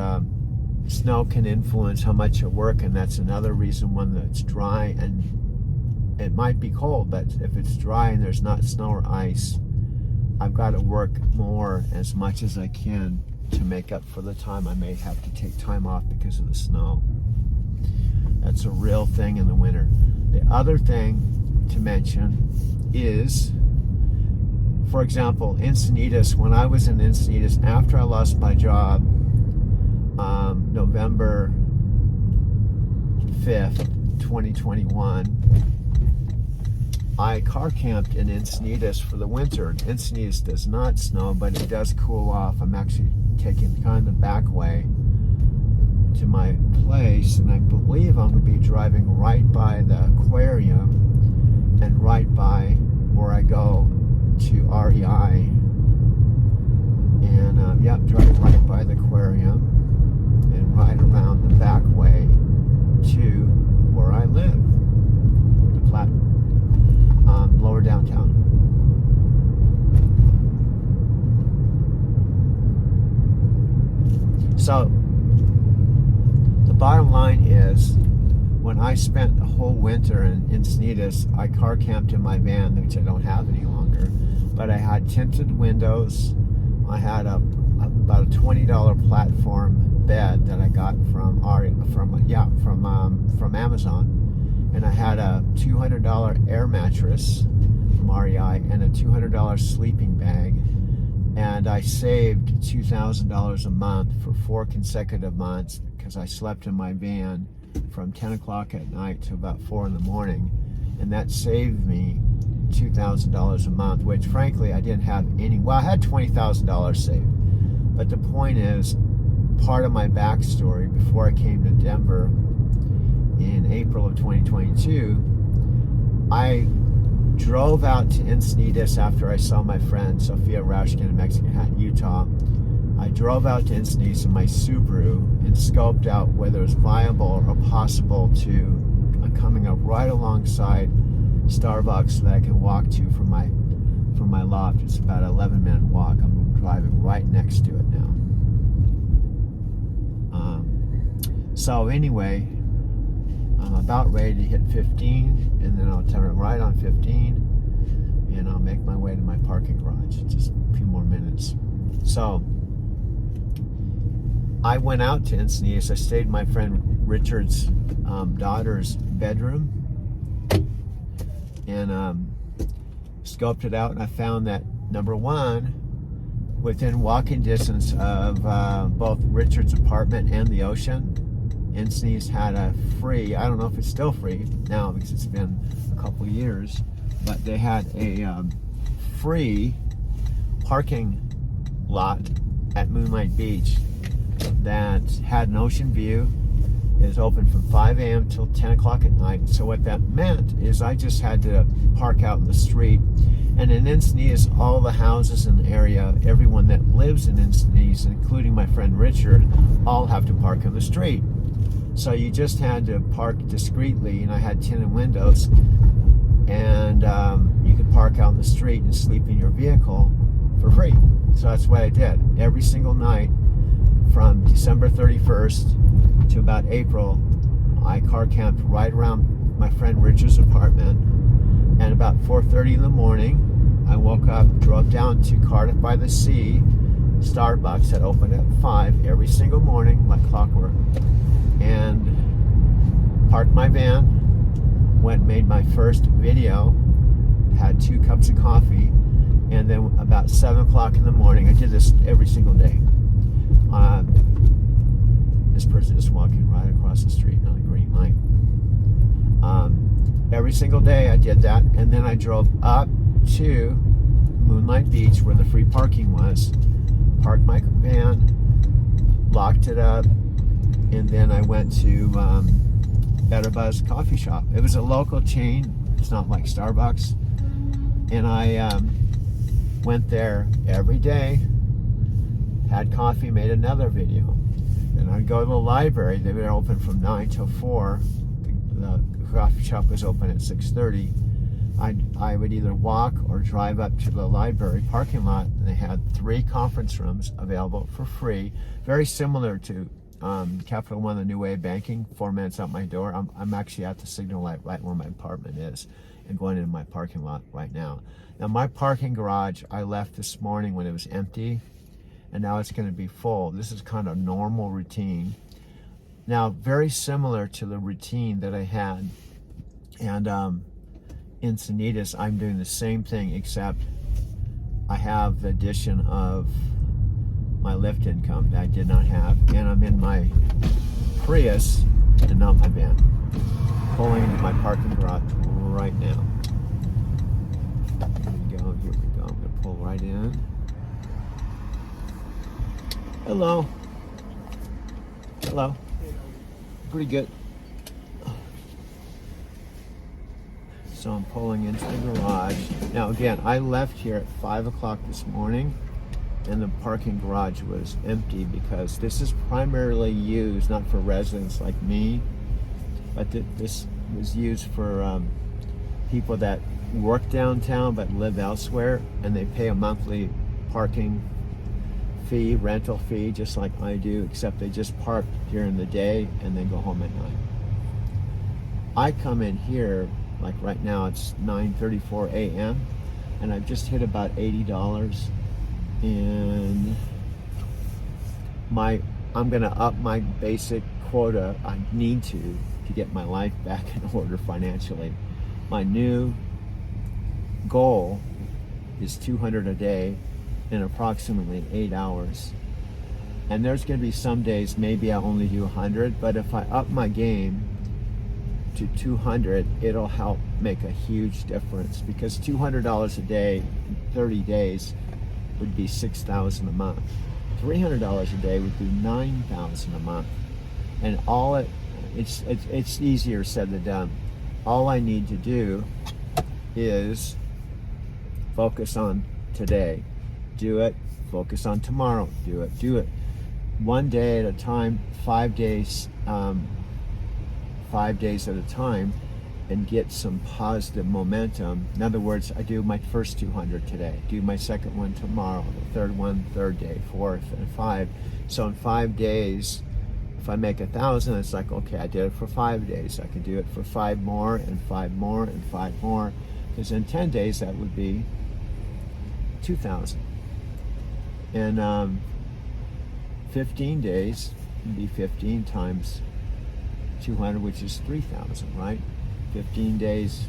snow can influence how much you work, and that's another reason when it's dry, and it might be cold, but if it's dry and there's not snow or ice, I've got to work more as much as I can to make up for the time I may have to take time off because of the snow. That's a real thing in the winter. The other thing to mention is, for example, Encinitas. When I was in Encinitas, after I lost my job, November 5th, 2021, I car camped in Encinitas for the winter. Encinitas does not snow, but it does cool off. I'm actually taking kind of the back way to my place, and I believe I'm going to be driving right by the aquarium and right by where I go to REI, and yep, drive right by the aquarium and right around the back way to where I live, the lower downtown. So the bottom line is, when I spent the whole winter in Encinitas, I car camped in my van, which I don't have any longer, but I had tinted windows. I had about a $20 platform bed that I got from Amazon, and I had a $200 air mattress from REI and a $200 sleeping bag, and I saved $2,000 a month for 4 consecutive months because I slept in my van from 10 o'clock at night to about 4 in the morning, and that saved me $2,000 a month, which frankly I didn't have any. Well, I had $20,000 saved, but the point is, part of my backstory before I came to Denver in April of 2022, I drove out to Encinitas after I saw my friend Sophia Rauschken in Mexican Hat, Utah. I drove out to Encinitas in my Subaru and scoped out whether it was viable or possible to coming up right alongside Starbucks that I can walk to from my loft. It's about an 11-minute walk. I'm driving right next to it now. So anyway, I'm about ready to hit 15, and then I'll turn right on 15, and I'll make my way to my parking garage. Just a few more minutes. So I went out to Encinitas. I stayed in my friend Richard's daughter's bedroom, and scoped it out, and I found that, number one, within walking distance of both Richard's apartment and the ocean, Encinitas had a free, I don't know if it's still free now because it's been a couple years, but they had a free parking lot at Moonlight Beach that had an ocean view. It was open from 5 a.m. till 10 o'clock at night. So what that meant is I just had to park out in the street. And in Encinitas, all the houses in the area, everyone that lives in Encinitas, including my friend Richard, all have to park in the street. So you just had to park discreetly, and I had tinted windows, and you could park out in the street and sleep in your vehicle for free. So that's what I did. Every single night from December 31st to about April, I car camped right around my friend Richard's apartment, and about 4:30 in the morning, I woke up, drove down to Cardiff by the Sea, Starbucks that opened at 5 every single morning, like clockwork, and parked my van, went and made my first video, had 2 cups of coffee, and then about 7 o'clock in the morning, I did this every single day. This person is walking right across the street on a green light. Every single day I did that, and then I drove up to Moonlight Beach where the free parking was, parked my van, locked it up, and then I went to Better Buzz coffee shop. It was a local chain, it's not like Starbucks, and I went there every day, had coffee, made another video. Then I'd go to the library. They were open from 9 till 4. The coffee shop was open at 6:30. I would either walk or drive up to the library parking lot, and they had 3 conference rooms available for free, very similar to Capital One, the New Way Banking, 4 minutes out my door. I'm actually at the signal light right where my apartment is, and going into my parking lot right now. Now my parking garage, I left this morning when it was empty, and now it's going to be full. This is kind of normal routine. Now, very similar to the routine that I had, and Encinitas, I'm doing the same thing, except I have the addition of my Lyft income that I did not have, and I'm in my Prius and not my van, pulling into my parking garage right now. Here we go, here we go. I'm gonna pull right in. Hello. Hello. Pretty good. So I'm pulling into the garage. Now again, I left here at 5 o'clock this morning, and the parking garage was empty because this is primarily used not for residents like me, but this was used for people that work downtown but live elsewhere, and they pay a monthly parking fee, rental fee, just like I do, except they just park during the day and then go home at night. I come in here, like right now it's 9:34 a.m. and I've just hit about $80, and I'm gonna up my basic quota. I need to get my life back in order financially. My new goal is $200 a day in approximately 8 hours. And there's going to be some days maybe I'll only do 100, but if I up my game to 200, it'll help make a huge difference, because $200 a day in 30 days would be $6,000 a month. $300 a day would be $9,000 a month. And it's easier said than done. All I need to do is focus on today. Do it. Focus on tomorrow. Do it. Do it. One day at a time, 5 days, 5 days at a time, and get some positive momentum. In other words, I do my first 200 today, do my second one tomorrow, the third one, third day, fourth, and 5. So in 5 days, if I make 1,000, it's like, okay, I did it for 5 days. I can do it for 5 more and 5 more and 5 more. Because in 10 days, that would be 2,000. And 15 days would be 15 times 200, which is 3,000, right? 15 days,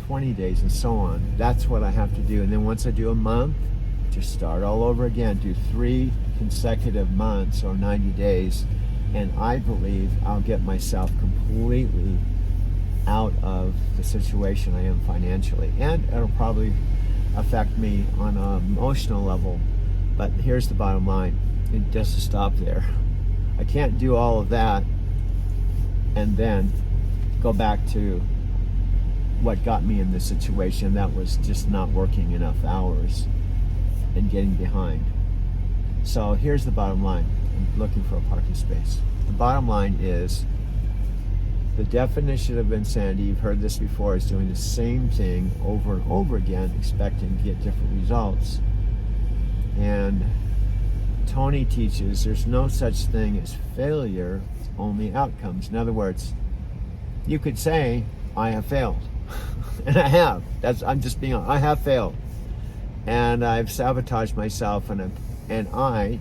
20 days, and so on. That's what I have to do. And then once I do a month, just start all over again. Do 3 consecutive months or 90 days. And I believe I'll get myself completely out of the situation I am financially. And it'll probably affect me on an emotional level. But here's the bottom line. It doesn't stop there. I can't do all of that and then go back to what got me in this situation. That was just not working enough hours and getting behind. So here's the bottom line. I'm looking for a parking space. The bottom line is the definition of insanity, you've heard this before, is doing the same thing over and over again, expecting to get different results. And Tony teaches there's no such thing as failure, only outcomes. In other words, you could say, I have failed. And I have. I'm just being honest. I have failed. And I've sabotaged myself, and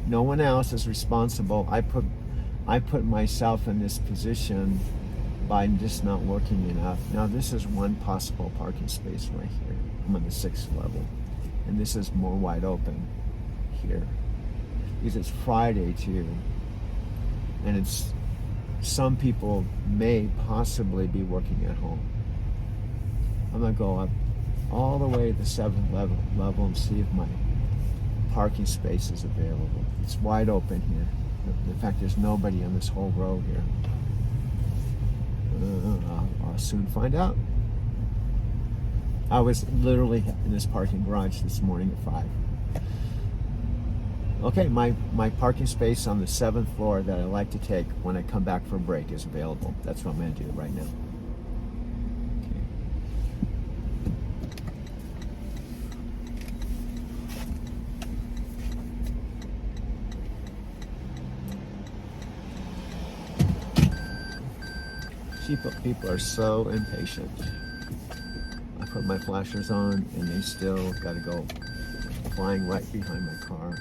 no one else is responsible. I put myself in this position by just not working enough. Now this is one possible parking space right here. I'm on the 6th level. And this is more wide open here. Because it's Friday too. And it's, some people may possibly be working at home. I'm gonna go up all the way to the 7th level and see if my parking space is available. It's wide open here. In fact, there's nobody on this whole row here. I'll soon find out. I was literally in this parking garage this morning at 5. Okay, my parking space on the 7th floor that I like to take when I come back for a break is available. That's what I'm going to do right now. People are so impatient. I put my flashers on and they still got to go flying right behind my car.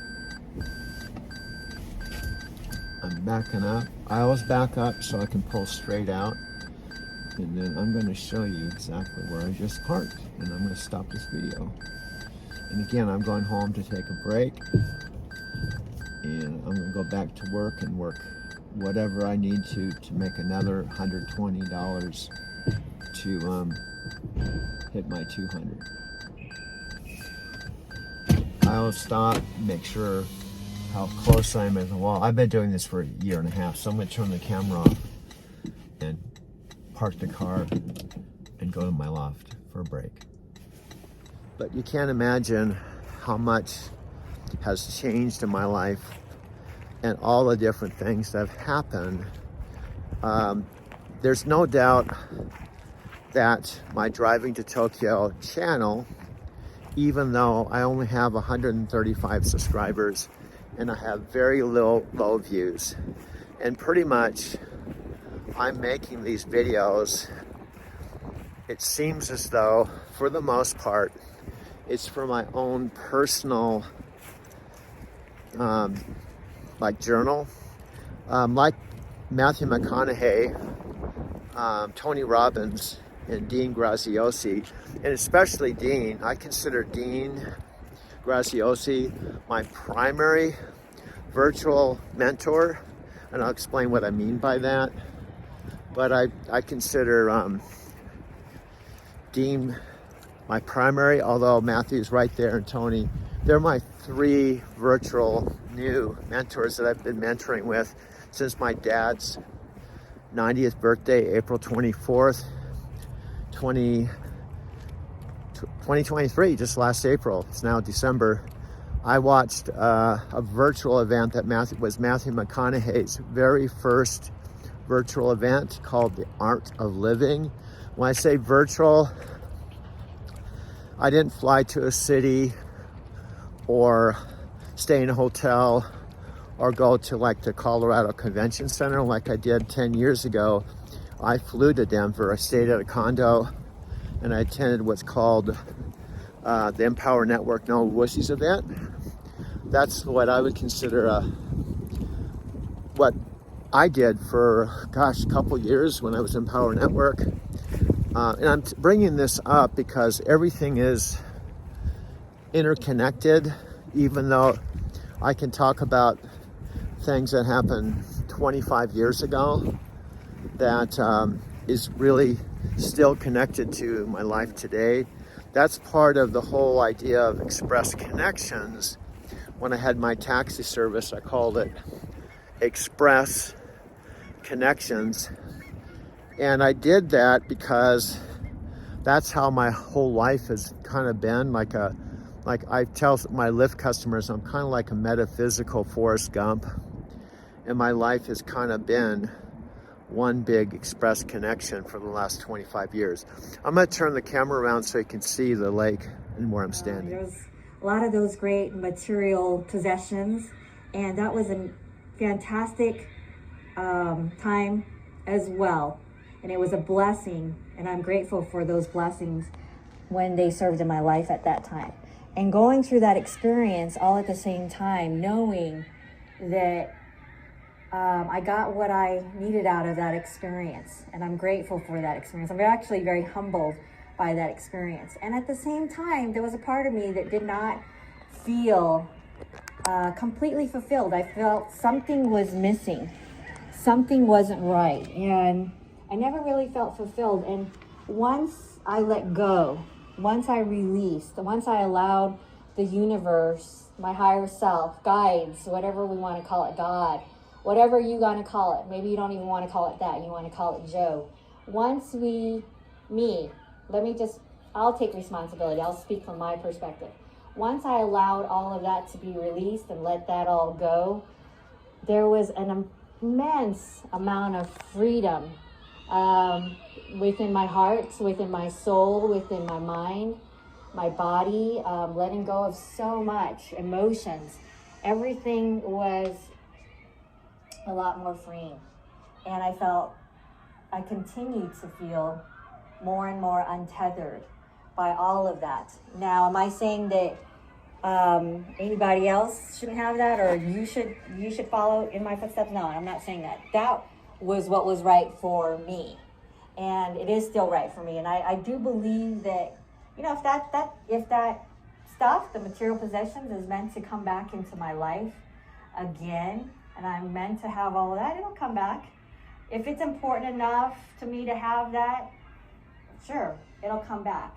I'm backing up. I always back up so I can pull straight out. And then I'm going to show you exactly where I just parked. And I'm going to stop this video. And again, I'm going home to take a break. And I'm going to go back to work and work whatever I need to make another $120 to hit my 200. I'll stop, make sure how close I am at the wall. I've been doing this for a year and a half, so I'm going to turn the camera off and park the car and go to my loft for a break. But you can't imagine how much has changed in my life and all the different things that have happened. There's no doubt that my Driving to Tokyo channel, even though I only have 135 subscribers and I have very low views, and pretty much I'm making these videos, it seems as though, for the most part, it's for my own personal journal, like Matthew McConaughey, Tony Robbins, and Dean Graziosi, and especially Dean. I consider Dean Graziosi my primary virtual mentor, and I'll explain what I mean by that. But I consider Dean my primary, although Matthew's right there and Tony. They're my 3 virtual new mentors that I've been mentoring with since my dad's 90th birthday, April 24th, 2023, just last April. It's now December. I watched a virtual event that was Matthew McConaughey's very first virtual event called The Art of Living. When I say virtual, I didn't fly to a city or stay in a hotel or go to like the Colorado Convention Center like I did 10 years ago, I flew to Denver. I stayed at a condo and I attended what's called the Empower Network No Wussies event. That's what I would consider what I did for, gosh, a couple years when I was in Empower Network. And I'm bringing this up because everything is interconnected, even though I can talk about things that happened 25 years ago that is really still connected to my life today. That's part of the whole idea of Express Connections. When I had my taxi service, I called it Express Connections. And I did that because that's how my whole life has kind of been. Like I tell my Lyft customers, I'm kind of like a metaphysical Forrest Gump. And my life has kind of been one big express connection for the last 25 years. I'm gonna turn the camera around so you can see the lake and where I'm standing. There's a lot of those great material possessions, and that was a fantastic time as well. And it was a blessing, and I'm grateful for those blessings when they served in my life at that time. And going through that experience all at the same time, knowing that I got what I needed out of that experience, and I'm grateful for that experience. I'm actually very humbled by that experience. And at the same time, there was a part of me that did not feel completely fulfilled. I felt something was missing. Something wasn't right. And I never really felt fulfilled. And once I let go, once I released, once I allowed the universe, my higher self, guides, whatever we want to call it, God, whatever you want to call it, maybe you don't even want to call it that, you want to call it Joe. Once I'll take responsibility, I'll speak from my perspective. Once I allowed all of that to be released and let that all go, there was an immense amount of freedom within my heart, within my soul, within my mind, my body, letting go of so much emotions. Everything was a lot more freeing. And I continued to feel more and more untethered by all of that. Now, am I saying that anybody else shouldn't have that, or you should follow in my footsteps? No, I'm not saying that. That was what was right for me, and it is still right for me. And I do believe that, you know, if that stuff, the material possessions, is meant to come back into my life again, and I'm meant to have all of that, it'll come back. If it's important enough to me to have that, sure, it'll come back.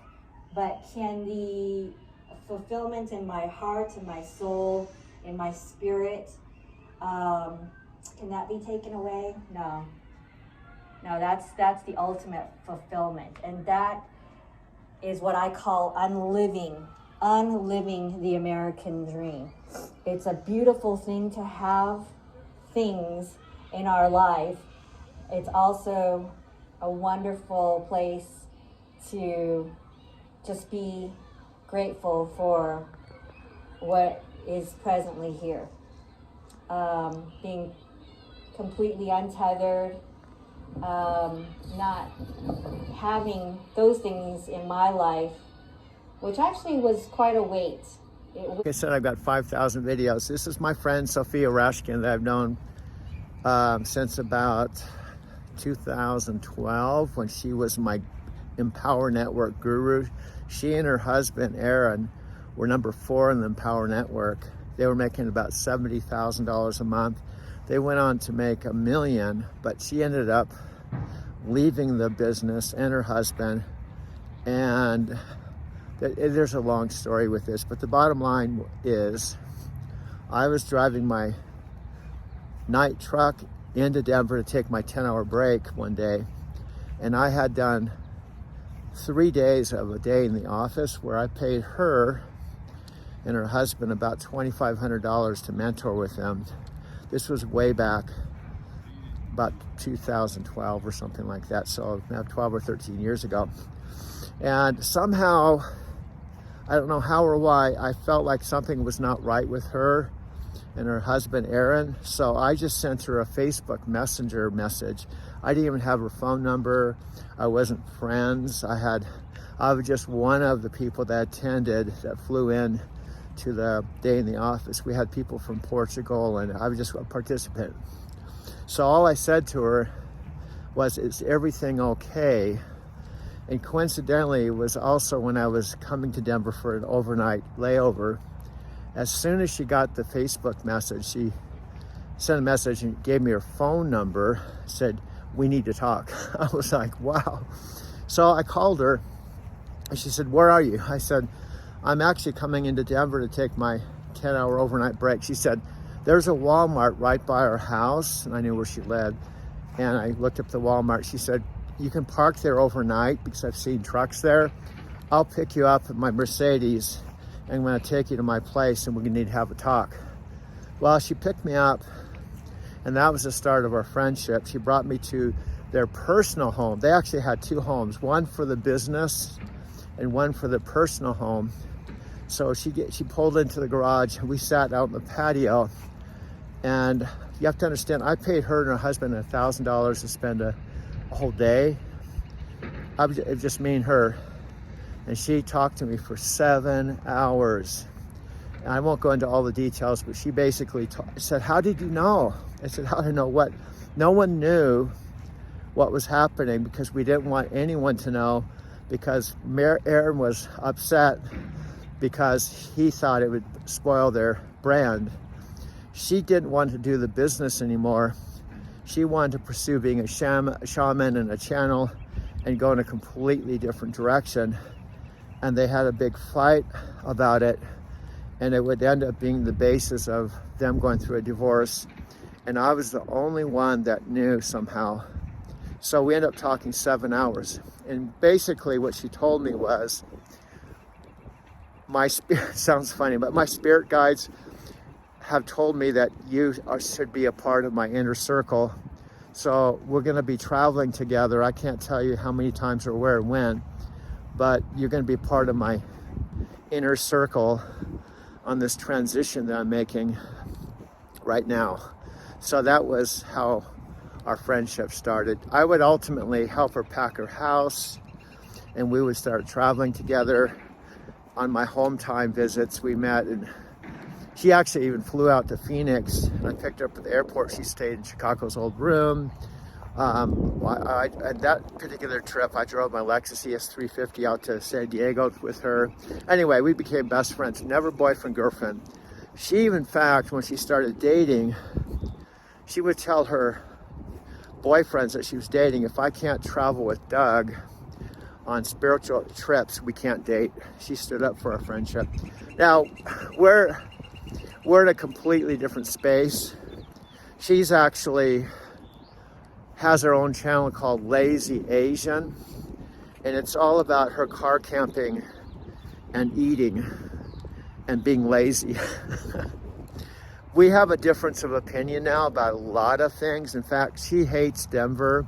But can the fulfillment in my heart, in my soul, in my spirit, can that be taken away? No. No, that's the ultimate fulfillment. And that is what I call unliving the American dream. It's a beautiful thing to have things in our life. It's also a wonderful place to just be grateful for what is presently here. Being completely untethered, not having those things in my life, which actually was quite a weight. Like I said, I've got 5,000 videos. This is my friend Sophia Rashkin that I've known since about 2012, when she was my Empower Network guru. She and her husband Aaron were number 4 in the Empower Network. They were making about $70,000 a month. They went on to make $1 million, but she ended up leaving the business, and her husband. And there's a long story with this, but the bottom line is, I was driving my night truck into Denver to take my 10-hour break one day, and I had done 3 days of a day in the office where I paid her and her husband about $2,500 to mentor with them. This was way back about 2012 or something like that, so now 12 or 13 years ago. And somehow, I don't know how or why, I felt like something was not right with her, and her husband Aaron. So I just sent her a Facebook Messenger message. I didn't even have her phone number. I wasn't friends. I was just one of the people that attended, that flew in to the day in the office. We had people from Portugal, and I was just a participant. So all I said to her was, "Is everything okay?" And coincidentally, it was also when I was coming to Denver for an overnight layover. As soon as she got the Facebook message, she sent a message and gave me her phone number, said, "We need to talk." I was like, wow. So I called her and she said, "Where are you?" I said, "I'm actually coming into Denver to take my 10-hour overnight break." She said, "There's a Walmart right by our house." And I knew where she lived. And I looked up the Walmart. She said, "You can park there overnight because I've seen trucks there. I'll pick you up in my Mercedes and I'm going to take you to my place and we're going to need to have a talk." Well, she picked me up, and that was the start of our friendship. She brought me to their personal home. They actually had two homes, one for the business and one for the personal home. So she pulled into the garage and we sat out in the patio. And you have to understand, I paid her and her husband $1,000 to spend a whole day. It was just me and her. And she talked to me for 7 hours. And I won't go into all the details, but she basically said, "How did you know?" I said, "How to know what?" No one knew what was happening because we didn't want anyone to know, because Aaron was upset because he thought it would spoil their brand. She didn't want to do the business anymore. She wanted to pursue being a shaman and a channel and go in a completely different direction. And they had a big fight about it, and it would end up being the basis of them going through a divorce. And I was the only one that knew somehow. So we ended up talking 7 hours. And basically what she told me was, my spirit, sounds funny, but my spirit guides have told me that you should be a part of my inner circle. So we're going to be traveling together. I can't tell you how many times or where and when, but you're going to be part of my inner circle on this transition that I'm making right now. So that was how our friendship started. I would ultimately help her pack her house, and we would start traveling together. On my home time visits, we met, and she actually even flew out to Phoenix, and I picked her up at the airport. She stayed in Chicago's old room. That particular trip, I drove my Lexus ES350 out to San Diego with her. Anyway, we became best friends, never boyfriend, girlfriend. She, in fact, when she started dating, she would tell her boyfriends that she was dating, "If I can't travel with Doug on spiritual trips, we can't date." She stood up for our friendship. Now, we're in a completely different space. She's actually has her own channel called Lazy Asian, and it's all about her car camping and eating and being lazy. We have a difference of opinion now about a lot of things. In fact, she hates Denver.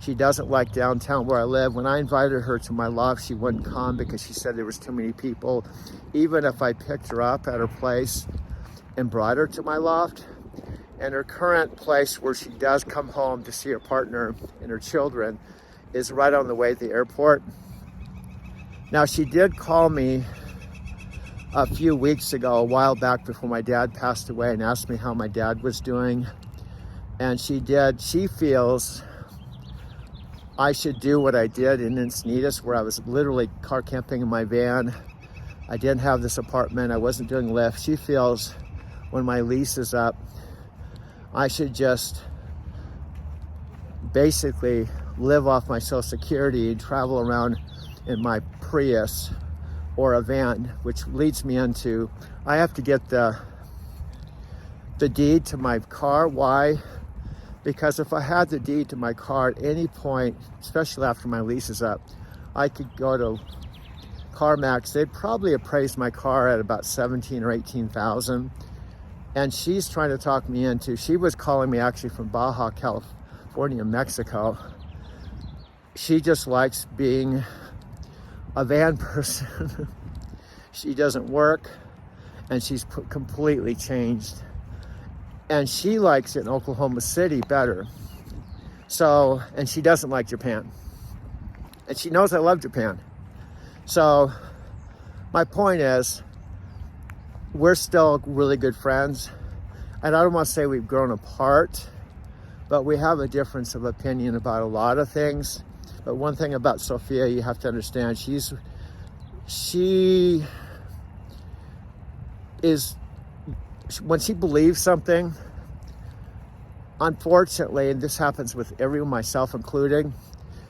She doesn't like downtown where I live. When I invited her to my loft, she wouldn't come because she said there was too many people. Even if I picked her up at her place and brought her to my loft, and her current place where she does come home to see her partner and her children is right on the way to the airport. Now, she did call me a few weeks ago, a while back before my dad passed away, and asked me how my dad was doing. And she feels I should do what I did in Encinitas, where I was literally car camping in my van. I didn't have this apartment. I wasn't doing Lyft. She feels when my lease is up, I should just basically live off my Social Security and travel around in my Prius or a van, which leads me into, I have to get the deed to my car. Why? Because if I had the deed to my car at any point, especially after my lease is up, I could go to CarMax. They'd probably appraise my car at about 17 or 18,000. And she's trying to talk me into, she was calling me actually from Baja California, Mexico. She just likes being a van person. She doesn't work, and she's completely changed And she likes it in Oklahoma City better. So, and she doesn't like Japan. And she knows I love Japan. So my point is, we're still really good friends. And I don't want to say we've grown apart, but we have a difference of opinion about a lot of things. But one thing about Sophia, you have to understand, she is, when she believes something, unfortunately, and this happens with everyone, myself including,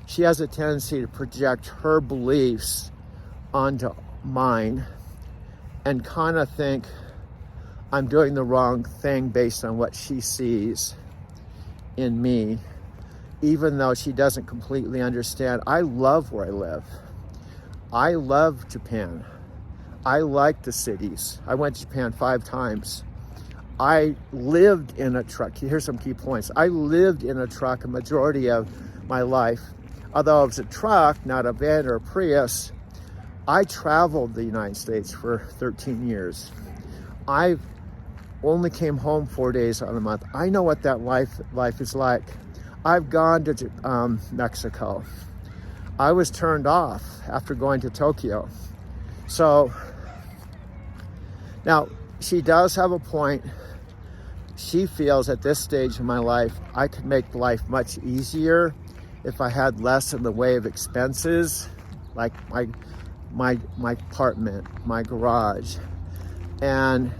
she has a tendency to project her beliefs onto mine and kind of think I'm doing the wrong thing based on what she sees in me, even though she doesn't completely understand. I love where I live. I love Japan. I like the cities. I went to Japan 5 times. I lived in a truck. Here's some key points. I lived in a truck a majority of my life. Although it was a truck, not a van or a Prius, I traveled the United States for 13 years. I only came home 4 days out of the month. I know what that life is like. I've gone to Mexico. I was turned off after going to Tokyo. So now she does have a point. She feels at this stage in my life, I could make life much easier if I had less in the way of expenses, like my apartment, my garage. And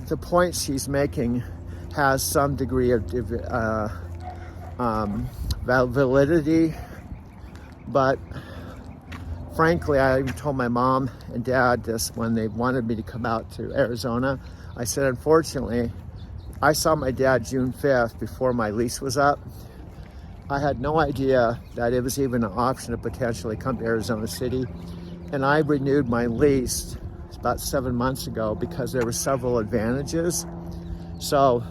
the point she's making has some degree of validity, but frankly, I told my mom and dad this when they wanted me to come out to Arizona. I said, unfortunately, I saw my dad June 5th before my lease was up. I had no idea that it was even an option to potentially come to Arizona City. And I renewed my lease about 7 months ago because there were several advantages. So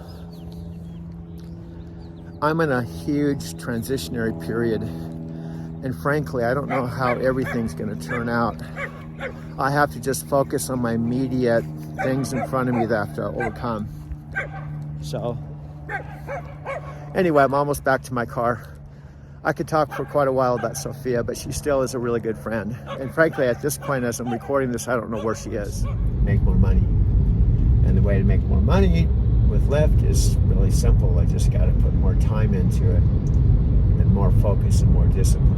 I'm in a huge transitionary period. And frankly, I don't know how everything's gonna turn out. I have to just focus on my immediate things in front of me that I have to overcome. So anyway, I'm almost back to my car. I could talk for quite a while about Sophia, but she still is a really good friend. And frankly, at this point, as I'm recording this, I don't know where she is. Make more money. And the way to make more money with Lyft is really simple. I just got to put more time into it and more focus and more discipline.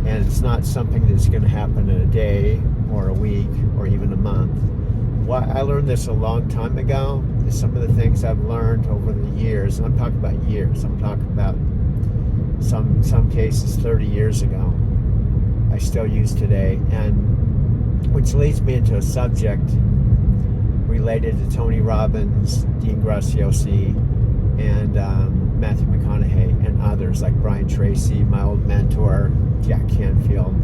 And it's not something that's going to happen in a day or a week or even a month. I learned this a long time ago. Some of the things I've learned over the years, and I'm talking about years, I'm talking about some cases 30 years ago, I still use today, and which leads me into a subject related to Tony Robbins, Dean Graziosi, and Matthew McConaughey, and others like Brian Tracy, my old mentor, Jack Canfield.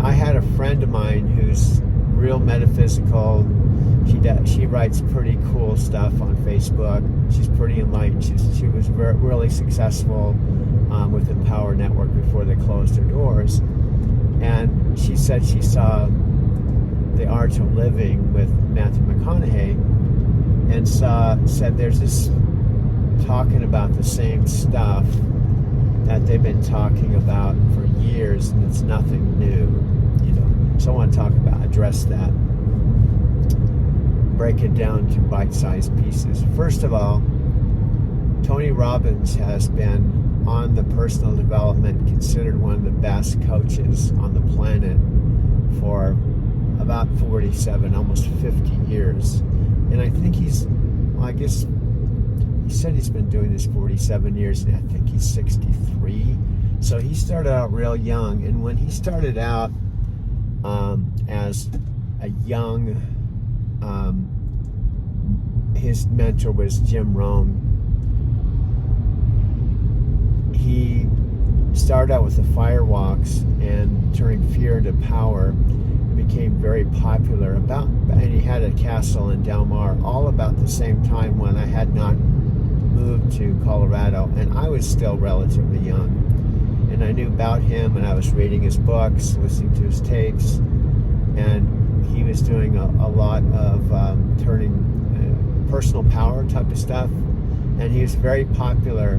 I had a friend of mine who's real metaphysical. She writes pretty cool stuff on Facebook. She's pretty enlightened. She was really successful with Empower Network before they closed their doors. And she said she saw The Art of Living with Matthew McConaughey and said there's this talking about the same stuff that they've been talking about for years, and it's nothing new, you know. So I want to address that, break it down to bite-sized pieces. First of all, Tony Robbins has been on the personal development, considered one of the best coaches on the planet for about 47, almost 50 years. And I think he said he's been doing this 47 years, and I think he's 63. So he started out real young, and when he started out as a young, his mentor was Jim Rohn. He started out with the firewalks and turning fear into power. Became very popular and he had a castle in Del Mar all about the same time when I had not moved to Colorado, and I was still relatively young. And I knew about him, and I was reading his books, listening to his tapes, and he was doing a lot of turning personal power type of stuff. And he was very popular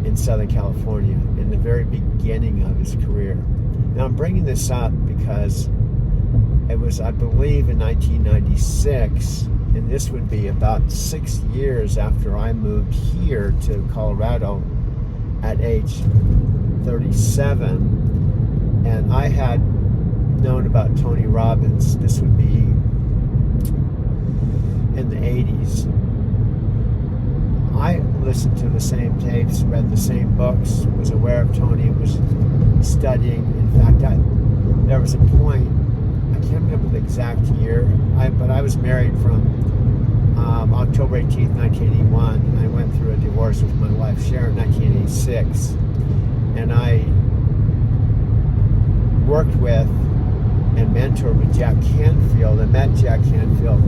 in Southern California in the very beginning of his career. Now I'm bringing this up because it was, I believe, in 1996, and this would be about 6 years after I moved here to Colorado at age 37, and I had known about Tony Robbins. This would be in the 80s. I listened to the same tapes, read the same books, was aware of Tony, was studying. In fact, there was a point, I can't remember the exact year, but I was married from October 18th, 1981. I went through a divorce with my wife Sharon in 1986. And I worked with and mentored with Jack Canfield. I met Jack Canfield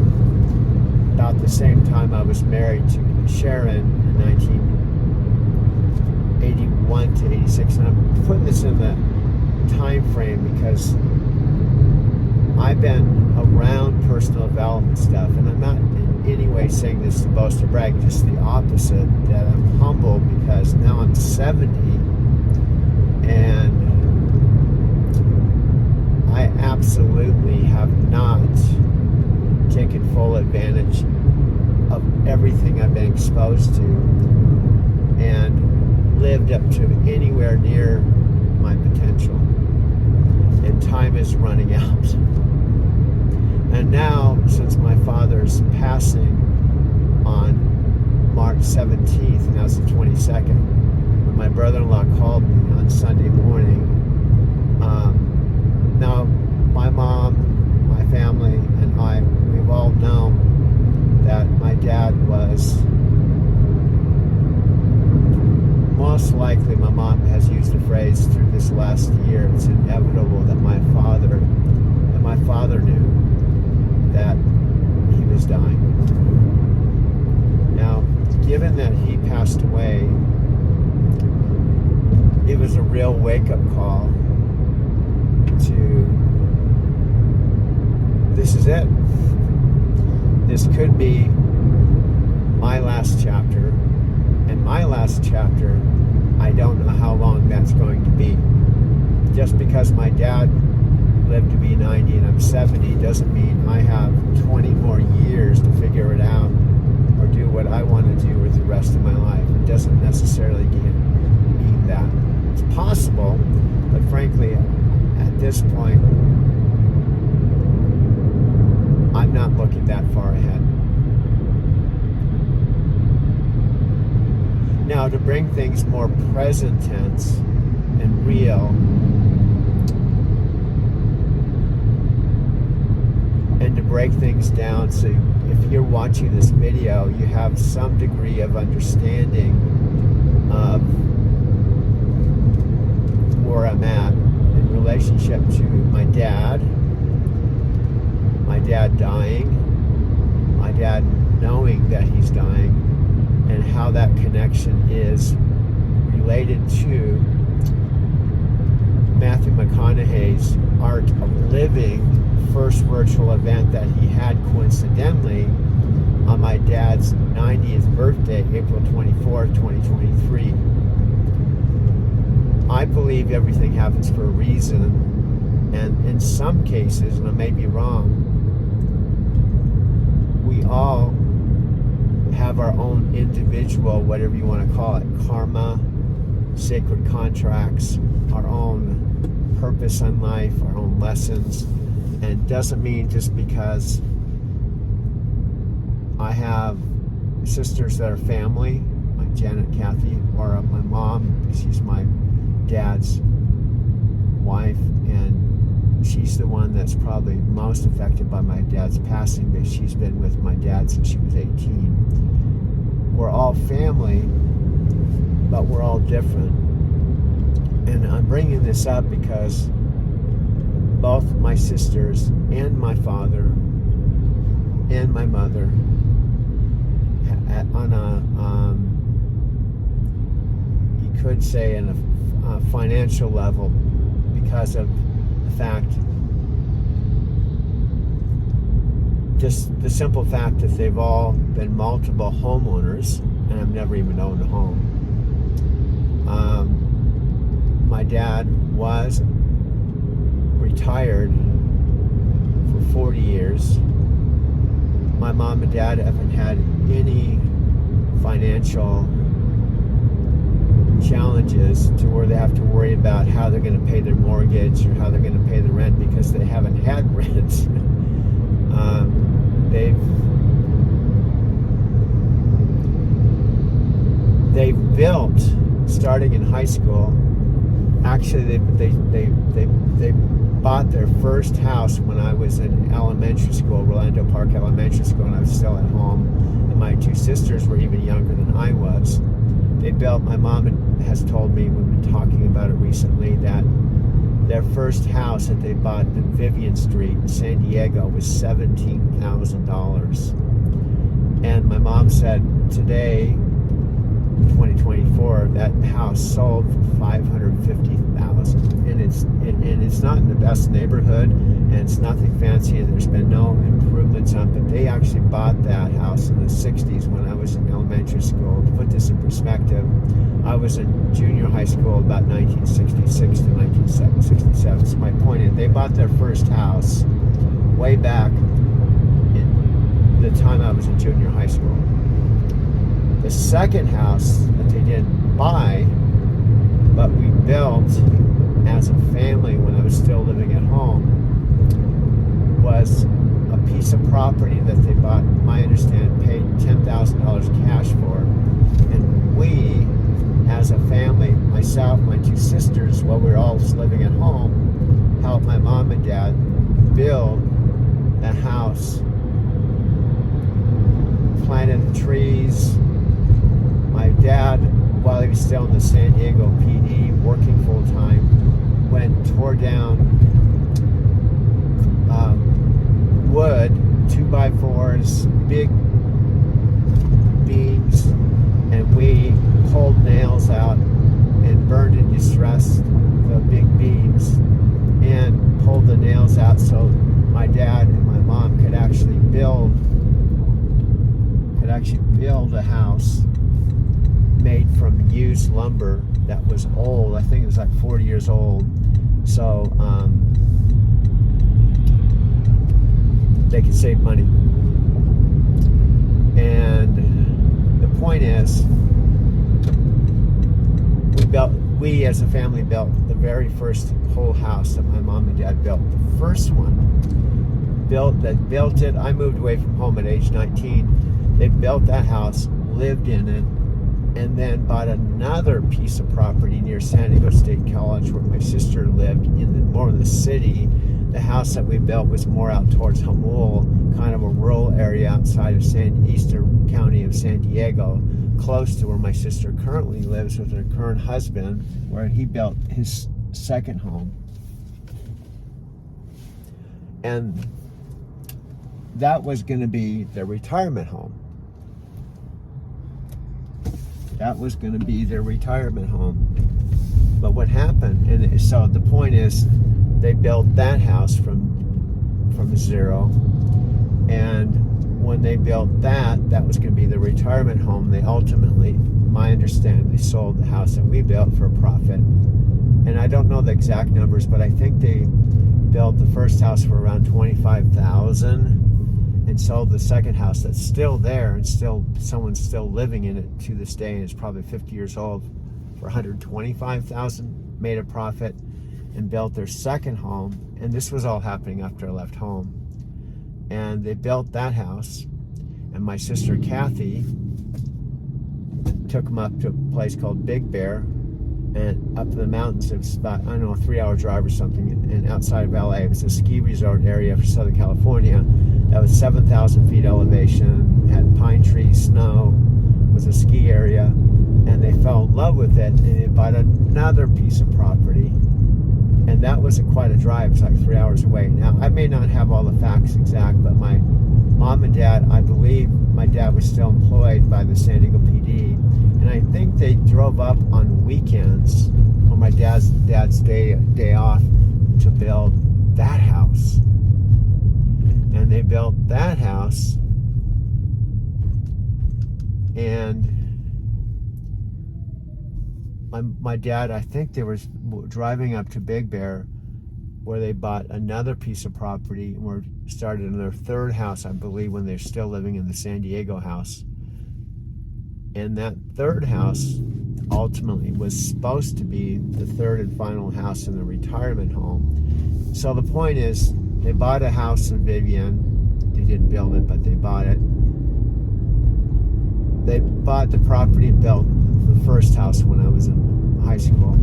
about the same time I was married to Sharon in 1981 to 86. And I'm putting this in the time frame because I've been around personal development stuff, and I'm not in any way saying this to boast or brag, just the opposite, that I'm humbled because now I'm 70 and I absolutely have not taken full advantage of everything I've been exposed to and lived up to anywhere near my potential. And time is running out. And now, since my father's passing on March 17th, and that's the 22nd, when my brother-in-law called me on Sunday morning, now my mom, my family, and I, we've all known that my dad was, most likely, my mom has used the phrase through this last year, it's inevitable that my father knew that he was dying. Now, given that he passed away, it was a real wake-up call to, this is it. This could be my last chapter, and my last chapter, I don't know how long that's going to be. Just because my dad lived to be 90 and I'm 70 doesn't mean I have 20 more years to figure it out or do what I want to do with the rest of my life. It doesn't necessarily mean that. It's possible, but frankly, at this point, I'm not looking that far ahead. Now, to bring things more present tense and real, and to break things down so if you're watching this video, you have some degree of understanding of where I'm at in relationship to my dad dying, my dad knowing that he's dying, and how that connection is related to Matthew McConaughey's Art of Living first virtual event that he had coincidentally on my dad's 90th birthday, April 24th, 2023. I believe everything happens for a reason, and in some cases, and I may be wrong, we all have our own individual, whatever you want to call it, karma, sacred contracts, our own purpose in life, our own lessons. And doesn't mean just because I have sisters that are family, like Janet, Kathy, or my mom, she's my dad's wife, and she's the one that's probably most affected by my dad's passing, because she's been with my dad since she was 18. We're all family, but we're all different. And I'm bringing this up because both my sisters and my father and my mother, on a, you could say in a financial level, because of the fact just the simple fact that they've all been multiple homeowners and have never even owned a home. My dad was retired for 40 years. My mom and dad haven't had any financial challenges to where they have to worry about how they're going to pay their mortgage or how they're going to pay the rent because they haven't had rent. They've built, starting in high school. Actually, they bought their first house when I was in elementary school, Rolando Park Elementary School, and I was still at home. And my two sisters were even younger than I was. They built, my mom has told me, we've been talking about it recently, that their first house that they bought in Vivian Street in San Diego was $17,000. And my mom said today, 2024, that house sold for $550,000, and it's not in the best neighborhood, and it's nothing fancy, and there's been no improvements on it. But they actually bought that house in the 60s when I was in elementary school. To put this in perspective, I was in junior high school about 1966 to 1967. So my point is, they bought their first house way back in the time I was in junior high school. The second house that they didn't buy, but we built as a family when I was still living at home, was a piece of property that they bought, I understand, paid $10,000 cash for. And we, as a family, myself, my two sisters, while we were all living at home, helped my mom and dad build that house, planted the trees. My dad, while he was still in the San Diego PD, working full-time, tore down wood, 2x4s, big beams, and we pulled nails out and burned and distressed the big beams and pulled the nails out so my dad and my mom could actually build a house made from used lumber that was old. I think it was like 40 years old. So they could save money. And the point is, we as a family built the very first whole house that my mom and dad built. The first one built it. I moved away from home at age 19. They built that house, lived in it, and then bought another piece of property near San Diego State College where my sister lived, more in the city. The house that we built was more out towards Jamul, kind of a rural area outside of Eastern County of San Diego, close to where my sister currently lives with her current husband, where he built his second home. And that was going to be their retirement home. That was going to be their retirement home. But what happened, and so the point is, they built that house from zero, and when they built that was going to be the retirement home. They ultimately, my understanding, they sold the house that we built for a profit. And I don't know the exact numbers, but I think they built the first house for around $25,000 and sold the second house that's still there and someone's still living in it to this day, and it's probably 50 years old, for $125,000, made a profit, and built their second home. And this was all happening after I left home. And they built that house, and my sister Kathy took them up to a place called Big Bear, and up in the mountains. It was about, I don't know, a 3-hour drive or something, and outside of LA. It was a ski resort area for Southern California that was 7,000 feet elevation, had pine trees, snow, was a ski area, and they fell in love with it, and they bought another piece of property. And that was quite a drive. It's like 3 hours away. Now, I may not have all the facts exact, but my mom and dad, I believe my dad was still employed by the San Diego PD. And I think they drove up on weekends, on my dad's day off, to build that house. And they built that house, and my dad, I think they were driving up to Big Bear, where they bought another piece of property and were started in their third house, I believe, when they're still living in the San Diego house. And that third house ultimately was supposed to be the third and final house in the retirement home. So the point is, they bought a house in Vivian. They didn't build it, but they bought it. They bought the property and built the first house when I was in high school.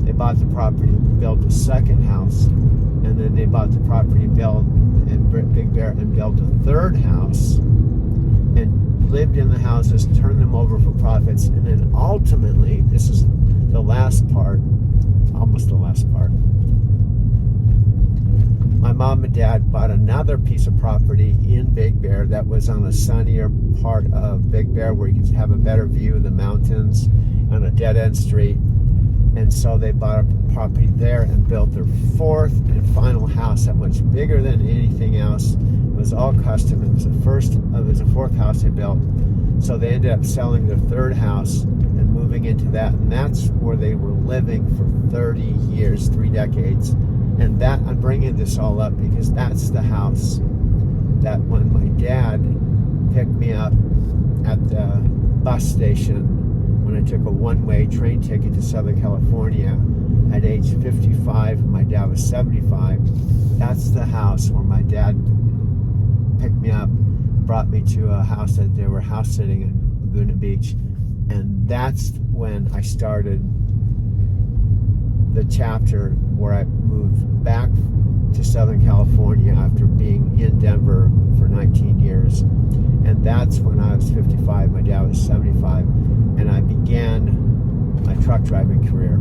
They bought the property and built the second house, and then they bought the property and built in Big Bear and built a third house, and lived in the houses, turned them over for profits, and then ultimately, this is the last part, almost the last part. My mom and dad bought another piece of property in Big Bear that was on the sunnier part of Big Bear, where you could have a better view of the mountains on a dead-end street. And so they bought a property there and built their fourth and final house, that much bigger than anything else. It was all custom. It was the fourth house they built. So they ended up selling their third house and moving into that. And that's where they were living for 30 years, 3 decades. And that, I'm bringing this all up because that's the house that when my dad picked me up at the bus station, when I took a one-way train ticket to Southern California at age 55, and my dad was 75, that's the house where my dad picked me up, brought me to a house that they were house sitting in Laguna Beach. And that's when I started the chapter where I moved back to Southern California after being in Denver for 19 years. And that's when I was 55, my dad was 75, and I began my truck driving career.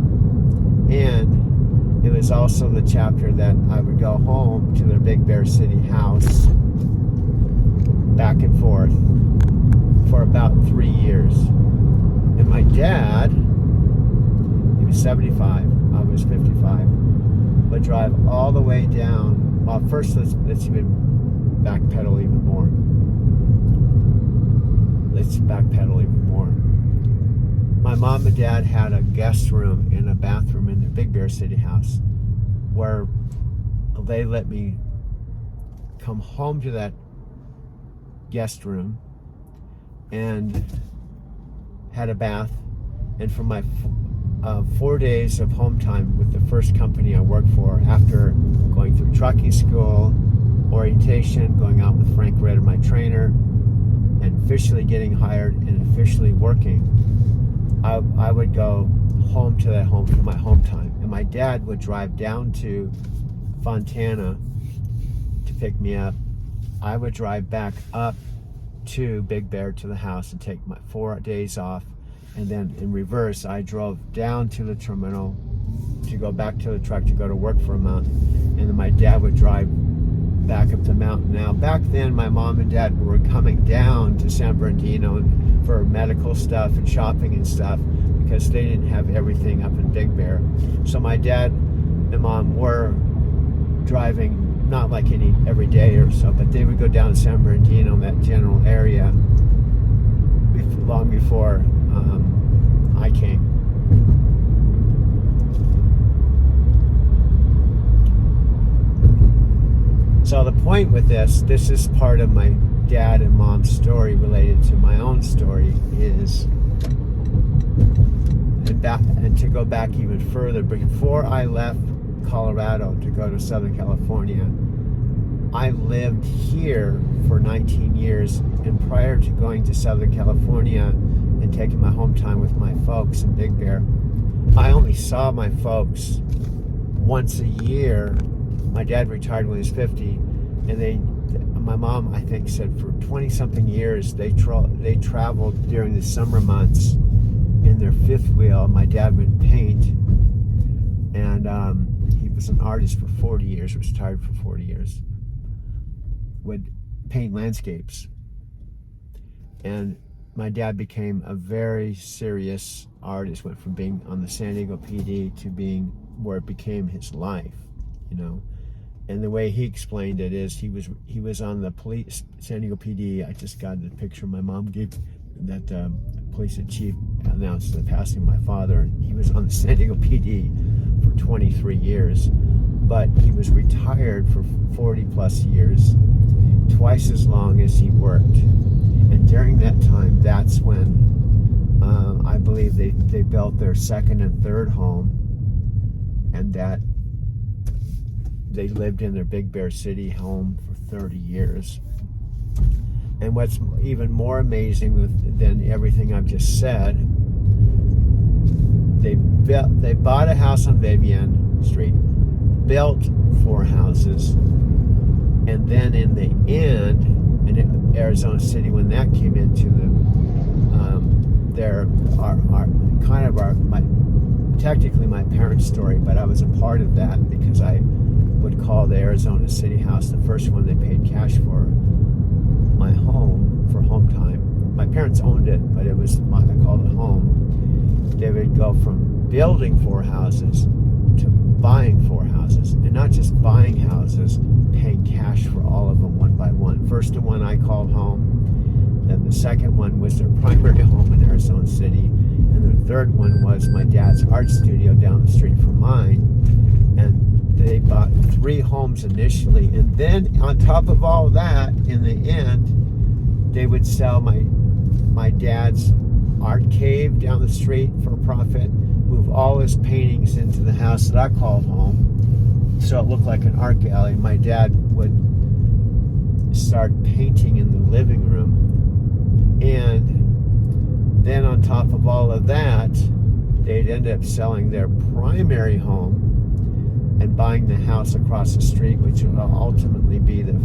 And it was also the chapter that I would go home to their Big Bear City house back and forth for about 3 years. And my dad, he was 75, I was 55, would drive all the way down. Well, first let's even backpedal even more. Let's backpedal even more. My mom and dad had a guest room and a bathroom in the Big Bear City house, where they let me come home to that guest room and had a bath. And for my 4 days of home time with the first company I worked for, after going through trucking school, orientation, going out with Frank Ritter, my trainer, and officially getting hired and officially working, I would go home to that home for my home time. And my dad would drive down to Fontana to pick me up. I would drive back up to Big Bear to the house and take my 4 days off. And then in reverse, I drove down to the terminal to go back to the truck to go to work for a month. And then my dad would drive back up the mountain. Now, back then, my mom and dad were coming down to San Bernardino for medical stuff and shopping and stuff, because they didn't have everything up in Big Bear. So my dad and mom were driving, not like every day or so, but they would go down to San Bernardino, that general area, long before I came. So the point with this is part of my dad and mom's story related to my own story, is, and to go back even further, before I left Colorado to go to Southern California, I lived here for 19 years, and prior to going to Southern California and taking my home time with my folks in Big Bear, I only saw my folks once a year. My dad retired when he was 50, and my mom, I think, said for 20-something years they traveled during the summer months in their fifth wheel. My dad would paint, and he was an artist for 40 years, was retired for 40 years, would paint landscapes. And my dad became a very serious artist, went from being on the San Diego PD to being where it became his life, you know. And the way he explained it is he was on the police, San Diego PD. I just got the picture my mom gave that police chief announced the passing of my father. He was on the San Diego PD for 23 years, but he was retired for 40 plus years, twice as long as he worked. And during that time, that's when I believe they built their second and third home, and that they lived in their Big Bear City home for 30 years. And what's even more amazing than everything I've just said, they bought a house on Vivian Street, built 4 houses, and then in the end, in Arizona City, when that came into technically my parents' story, but I was a part of that because I would call the Arizona City house the first one they paid cash for my home for home time. My parents owned it, but it was I called it home. They would go from building 4 houses to buying 4 houses, and not just buying houses, paying cash for all of them one by one. First the one I called home, then the second one was their primary home in Arizona City, and the third one was my dad's art studio down the street from mine. And they bought 3 homes initially, and then on top of all that, in the end, they would sell my dad's art cave down the street for a profit, move all his paintings into the house that I called home, so it looked like an art gallery. My dad would start painting in the living room, and then on top of all of that, they'd end up selling their primary home and buying the house across the street, which will ultimately be their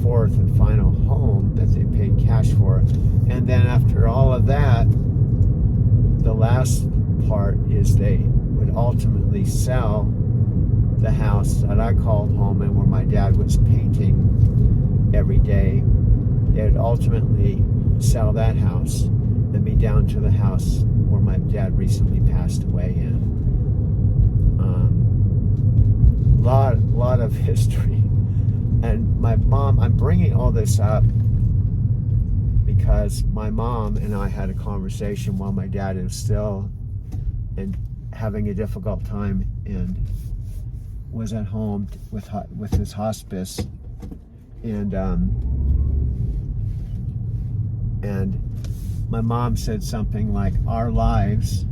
4th and final home that they paid cash for. And then after all of that, the last part is they would ultimately sell the house that I called home and where my dad was painting every day. They would ultimately sell that house and be down to the house where my dad recently passed away in. Lot of history. And my mom, I'm bringing all this up because my mom and I had a conversation while my dad is still and having a difficult time and was at home with his hospice, and my mom said something like, our lives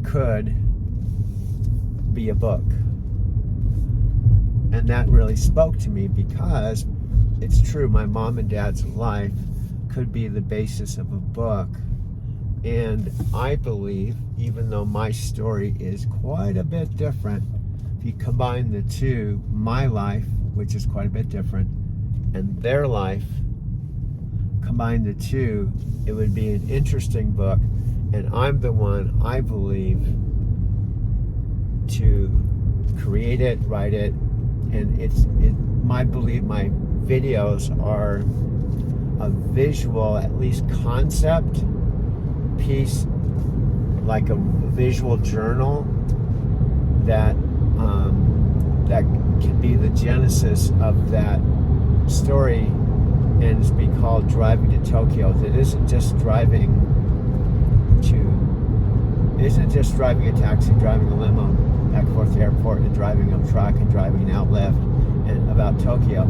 could be a book. And that really spoke to me because it's true, my mom and dad's life could be the basis of a book. And I believe, even though my story is quite a bit different, if you combine the two, my life, which is quite a bit different, and their life, combine the two, it would be an interesting book. And I'm the one, I believe, to create it, write it, and my belief, my videos are a visual, at least concept piece, like a visual journal that can be the genesis of that story, and it's be called Driving to Tokyo. It isn't just driving a taxi, driving a limo back and forth to the airport, and driving a truck and driving an outlift, and about Tokyo.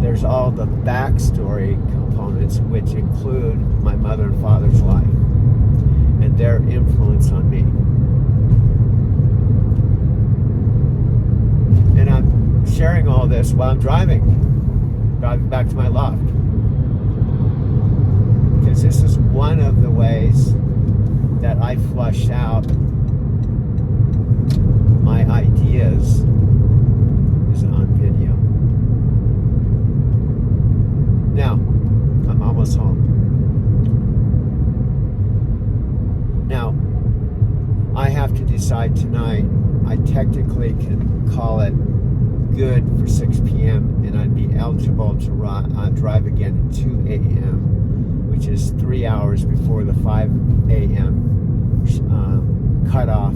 There's all the backstory components, which include my mother and father's life and their influence on me. And I'm sharing all this while I'm driving back to my loft, because this is one of the ways that I flush out my ideas is on video. Now, I'm almost home. Now, I have to decide tonight. I technically can call it good for 6 p.m. and I'd be eligible to drive again at 2 a.m., which is 3 hours before the 5 a.m. Cutoff,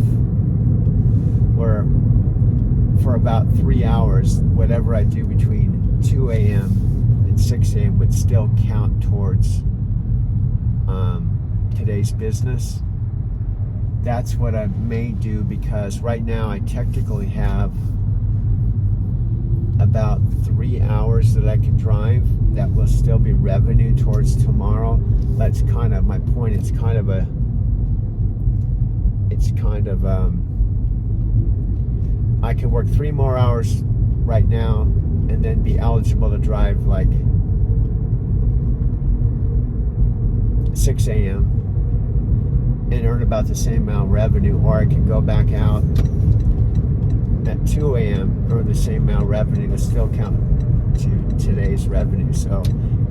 where for about 3 hours, whatever I do between 2 a.m. and 6 a.m. would still count towards today's business. That's what I may do, because right now I technically have about 3 hours that I can drive that will still be revenue towards tomorrow. That's kind of my point. It's kind of I can work 3 more hours right now and then be eligible to drive like 6 a.m. and earn about the same amount of revenue, or I can go back out at 2 a.m., earn the same amount of revenue, and still count to today's revenue. So,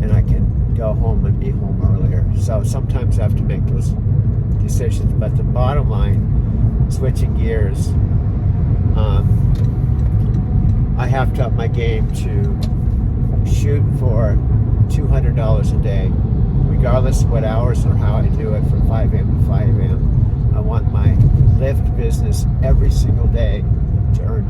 and I can go home and be home earlier. So sometimes I have to make those decisions. But the bottom line, switching gears, I have to up my game to shoot for $200 a day, regardless of what hours or how I do it, from 5 a.m. to 5 a.m. I want my Lyft business every single day to earn